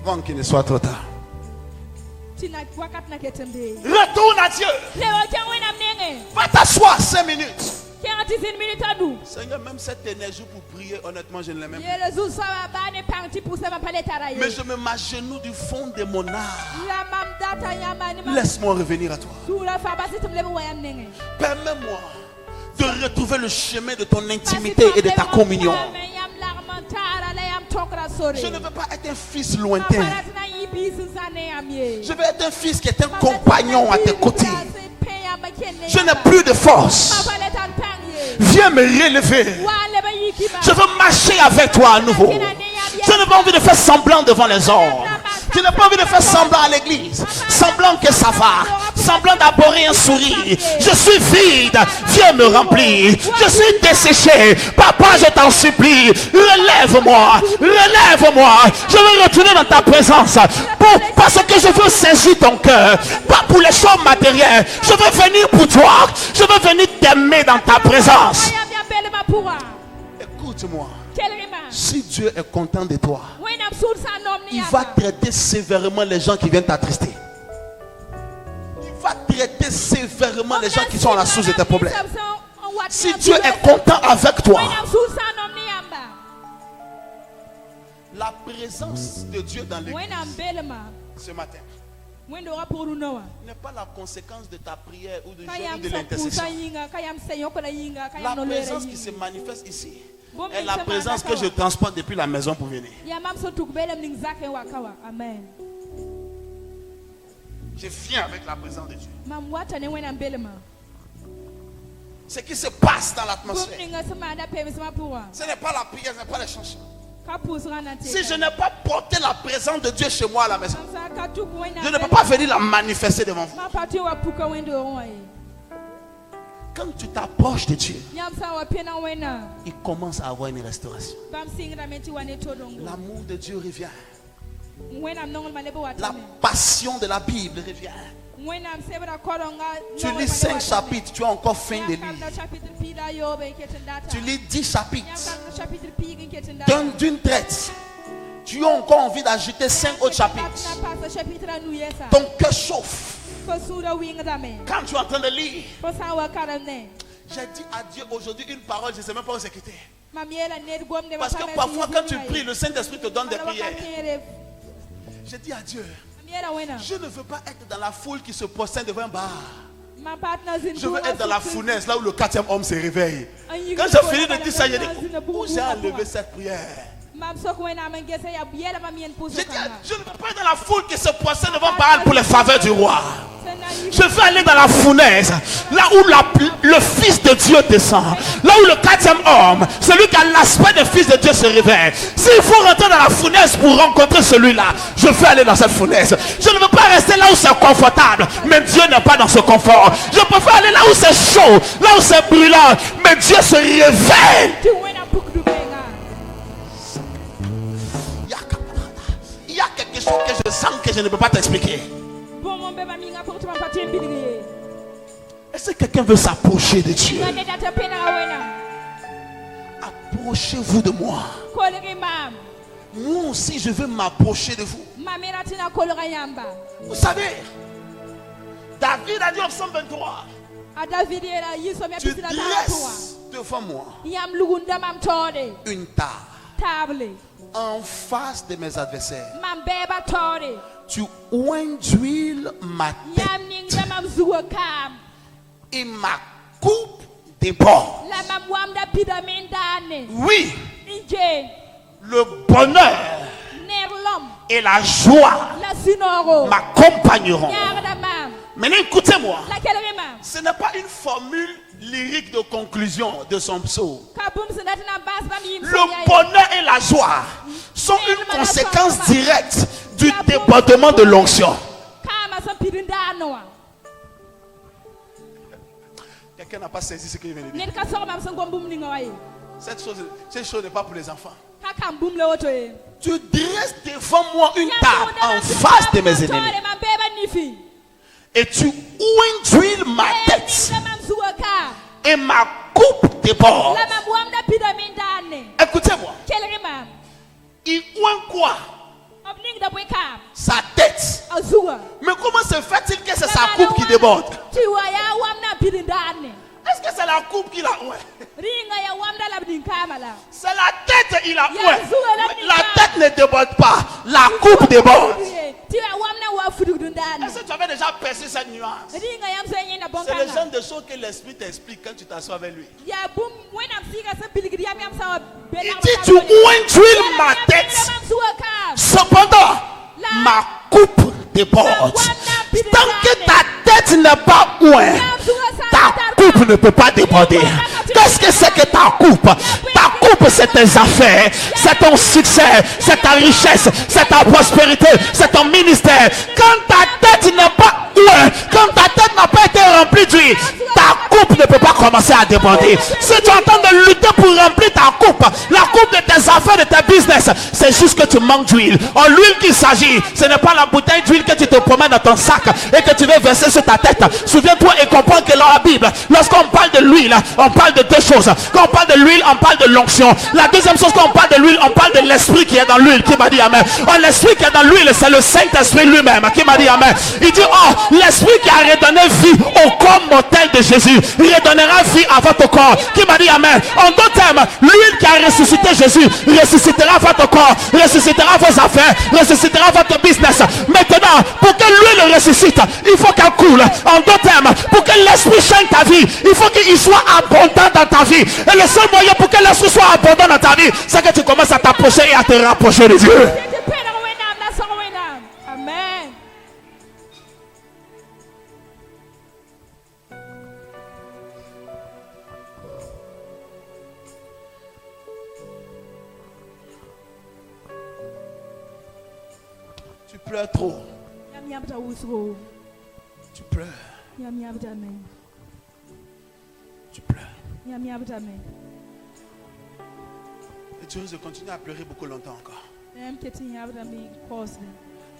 Avant qu'il ne soit trop tard. Retourne à Dieu. Va t'asseoir 5 minutes. Seigneur, même cette énergie pour prier, honnêtement, je ne l'ai même pas. Mais je me m'agenouille du fond de mon âme. Laisse-moi revenir à toi. Permets-moi de retrouver le chemin de ton intimité et de ta communion. Je ne veux pas être un fils lointain. Je veux être un fils qui est un compagnon à tes côtés. Je n'ai plus de force. Viens me relever. Je veux marcher avec toi à nouveau. Je n'ai pas envie de faire semblant devant les hommes. Je n'ai pas envie de faire semblant à l'église. Semblant que ça va. Semblant d'aborder un sourire. Je suis vide. Viens me remplir. Je suis desséché. Papa, je t'en supplie. Relève-moi. Relève-moi. Je veux retourner dans ta présence. Parce que je veux saisir ton cœur. Pas pour les choses matérielles. Je veux venir pour toi. Je veux venir t'aimer dans ta présence. Écoute-moi. Si Dieu est content de toi, il va traiter sévèrement les gens qui viennent t'attrister. Il va traiter sévèrement les gens qui sont à la source de tes problèmes. Si Dieu est content avec toi, la présence de Dieu dans l'église ce matin n'est pas la conséquence de ta prière ou de l'intercession. La présence qui se manifeste ici est la présence que je transporte depuis la maison pour venir. Je viens avec la présence de Dieu. Ce qui se passe dans l'atmosphère, ce n'est pas la prière, ce n'est pas les chansons. Si je n'ai pas porté la présence de Dieu chez moi à la maison, je ne peux pas venir la manifester devant vous. Quand tu t'approches de Dieu, il commence à avoir une restauration. L'amour de Dieu revient. La passion de la Bible revient. Tu lis 5 chapitres, tu as encore faim de lire. Tu lis 10 chapitres d'une traite, tu as encore envie d'ajouter 5 autres chapitres. Ton cœur chauffe. Quand tu es en train de lire, j'ai dit à Dieu aujourd'hui une parole, je ne sais même pas où c'est quitté. Parce que parfois quand tu pries, le Saint-Esprit te donne des prières. J'ai dit à Dieu, je ne veux pas être dans la foule qui se prosterne devant un bar. Je veux être dans la fournaise, là où le 4e homme se réveille. Quand j'ai fini de dire ça, j'ai dit, où j'ai enlevé cette prière? J'ai dit, je ne veux pas être dans la foule qui se prosterne devant Baal pour les faveurs du roi. Je veux aller dans la fournaise, là où le Fils de Dieu descend, là où le 4e homme, celui qui a l'aspect du Fils de Dieu, se réveille. S'il faut rentrer dans la fournaise pour rencontrer celui-là, je veux aller dans cette fournaise. Je ne veux pas rester là où c'est confortable, mais Dieu n'est pas dans ce confort. Je préfère aller là où c'est chaud, là où c'est brûlant, mais Dieu se réveille. Il y a quelque chose que je sens que je ne peux pas t'expliquer. Est-ce que quelqu'un veut s'approcher de Dieu? Approchez-vous de moi. moi aussi je veux m'approcher de vous. Vous savez, David a dit au psaume 23, tu dresses devant moi une table en face de mes adversaires. Tu oins d'huile ma tête et ma coupe déborde. Oui, le bonheur et la joie m'accompagneront. Maintenant écoutez-moi, ce n'est pas une formule lyrique de conclusion de son psaume. Le bonheur et la joie sont une conséquence directe du débordement de l'onction. Quelqu'un n'a pas saisi ce qu'il vient de dire. Cette chose n'est pas pour les enfants. Tu dresses devant moi une table en face de mes ennemis. Et tu oins ma tête. Et ma coupe déborde. Écoutez-moi. Il oint quoi? Sa tête. Mais comment se fait-il que c'est sa coupe qui déborde? Est-ce que c'est la coupe qu'il a oint? C'est la tête il a oint. La tête ne déborde pas. La coupe déborde. Est-ce que tu avais déjà perçu cette nuance? C'est le genre de choses que l'esprit t'explique quand tu t'assois avec lui. Il dit tu oins ma tête. Cependant, ma coupe déborde. Tant que ta tête n'est pas ointe, ta coupe ne peut pas déborder. Qu'est-ce que c'est que ta coupe? Ta coupe, c'est tes affaires, c'est ton succès, c'est ta richesse, c'est ta prospérité, c'est ton ministère. Quand ta tête n'est pas ointe, quand ta tête n'a pas été remplie d'huile, ta coupe ne peut pas commencer à déborder. Si tu es en train de lutter pour remplir ta coupe, la coupe de tes affaires, de tes business, c'est juste que tu manques d'huile. En l'huile qu'il s'agit, ce n'est pas la bouteille d'huile que tu te promènes dans ton sac et que tu veux verser sur ta tête. Souviens-toi et comprends que dans la Bible, lorsqu'on parle de l'huile, on parle de deux choses. Quand on parle de l'huile, on parle de l'onction. La deuxième chose, quand on parle de l'huile, on parle de l'esprit qui est dans l'huile. Qui m'a dit amen? Oh, l'esprit qui est dans l'huile, c'est le Saint-Esprit lui-même. Qui m'a dit amen? Il dit, oh, l'esprit qui a redonné vie au corps mortel de Jésus redonnera vie à votre corps. Qui m'a dit amen? En d'autres termes, l'huile qui a ressuscité Jésus ressuscitera votre corps, ressuscitera vos affaires, ressuscitera votre business. Maintenant, pour que l'huile ressuscite, il faut qu'elle coule. En d'autres termes, pour que l'esprit change ta vie, il faut qu'il soit abondant dans ta vie. Et le seul moyen pour que l'esprit soit abondant dans ta vie, c'est que tu commences à t'approcher et à te rapprocher de Dieu. Amen. Tu pleures trop. Tu pleures. Tu pleures. Et tu risques de continuer à pleurer beaucoup longtemps encore.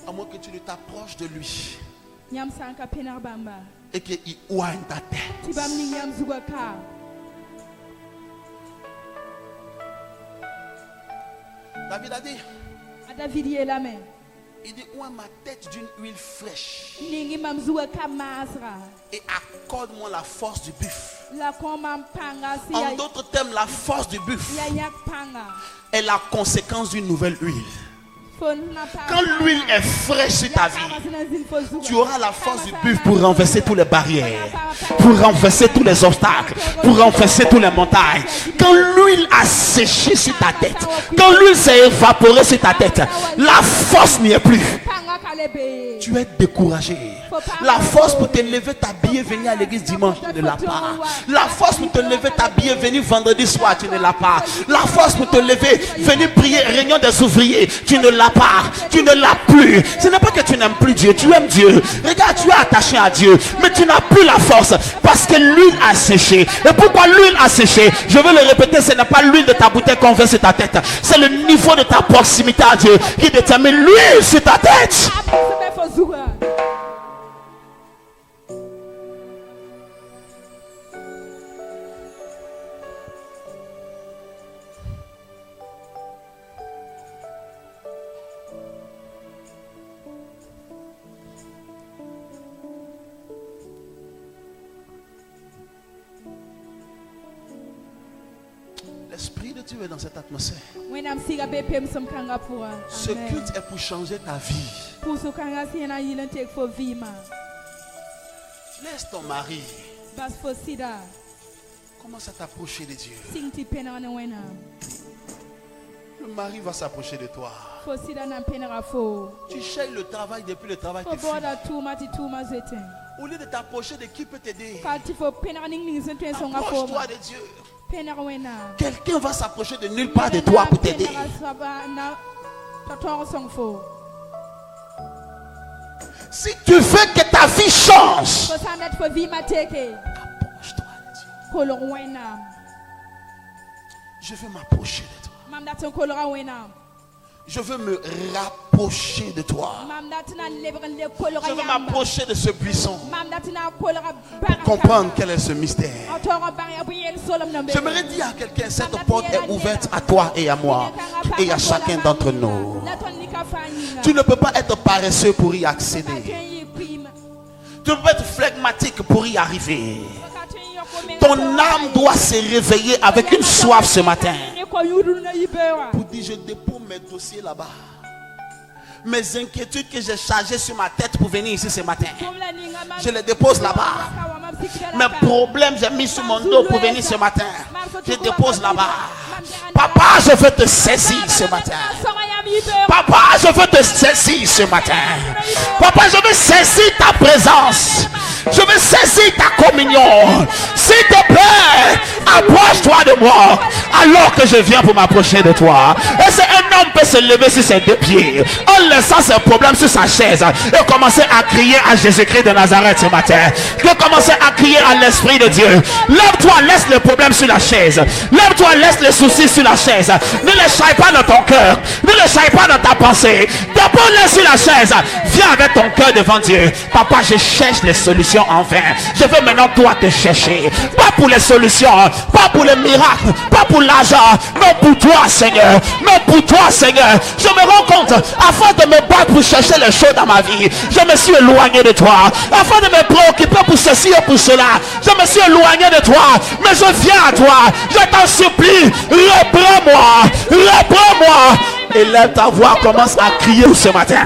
À moins que tu ne t'approches de lui et qu'il oigne ta tête. David a dit, il dit, oins ma tête d'une huile fraîche et accorde-moi la force du buffle. En d'autres termes, la force du buffle est la conséquence d'une nouvelle huile. Quand l'huile est fraîche sur ta vie, tu auras la force du buffle pour renverser toutes les barrières, pour renverser tous les obstacles, pour renverser toutes les montagnes. Quand l'huile a séché sur ta tête, quand l'huile s'est évaporée sur ta tête, la force n'y est plus. Tu es découragé. La force pour te lever, t'habiller, venir à l'église dimanche, tu ne l'as pas. La force pour te lever, t'habiller, venir vendredi soir, tu ne l'as pas. La force pour te lever, venir prier, réunion des ouvriers, tu ne l'as pas. Tu ne l'as plus. Ce n'est pas que tu n'aimes plus Dieu, tu aimes Dieu. Regarde, tu es attaché à Dieu, mais tu n'as plus la force parce que l'huile a séché. Et pourquoi l'huile a séché? Je veux le répéter, ce n'est pas l'huile de ta bouteille qu'on veut sur ta tête. C'est le niveau de ta proximité à Dieu qui détermine l'huile sur ta tête. L'Esprit de Dieu est dans cette atmosphère. Ce Amen. culte est pour changer ta vie. Laisse ton mari commence à t'approcher de Dieu. Le mari va s'approcher de toi. Tu cherches le travail depuis le travail te fuit. Au lieu de t'approcher de qui peut t'aider, approche-toi de Dieu. Quelqu'un va s'approcher de nulle part de toi pour t'aider. Si tu veux que ta vie change, approche-toi de Dieu. Je veux m'approcher de toi. Je veux me rapprocher de toi. Je veux m'approcher de ce buisson pour comprendre quel est ce mystère. J'aimerais dire à quelqu'un, cette porte est ouverte à toi et à moi et à chacun d'entre nous. Tu ne peux pas être paresseux pour y accéder. Tu ne peux pas être flegmatique pour y arriver. Ton âme doit se réveiller avec une soif ce matin. Pour dire, je dépose mes dossiers là-bas. Mes inquiétudes que j'ai chargées sur ma tête pour venir ici ce matin, je les dépose là-bas. Mes problèmes, j'ai mis sur mon dos pour venir ce matin, je les dépose là-bas. Papa, je veux te saisir ce matin. Papa, je veux te saisir ce matin. Papa, je veux saisir ta présence. Je veux saisir ta communion. S'il te plaît, approche-toi de moi alors que je viens pour m'approcher de toi. Et c'est un homme peut se lever sur ses deux pieds en laissant ses problèmes sur sa chaise et commencer à crier à Jésus-Christ de Nazareth ce matin. De commencer à crier à l'Esprit de Dieu. Lève-toi, laisse le problème sur la chaise. Lève-toi, laisse les soucis sur la chaise. Ne les chaille pas dans ton cœur. Ne les chaille pas dans ta pensée. Dépose-les sur la chaise. Viens avec ton cœur devant Dieu. Papa, je cherche les solutions en vain. Je veux maintenant toi te chercher. Pas pour les solutions, pas pour les miracles, pas pour l'argent, mais pour toi, Seigneur. Mais pour toi, Seigneur. Je me rends compte, afin de me battre pour chercher les choses dans ma vie, je me suis éloigné de toi. Afin de me préoccuper pour ceci et pour cela, je me suis éloigné de toi. Mais je viens à toi. Je t'en supplie, reprends-moi. Reprends-moi. Et lève ta voix, commence à crier ce matin.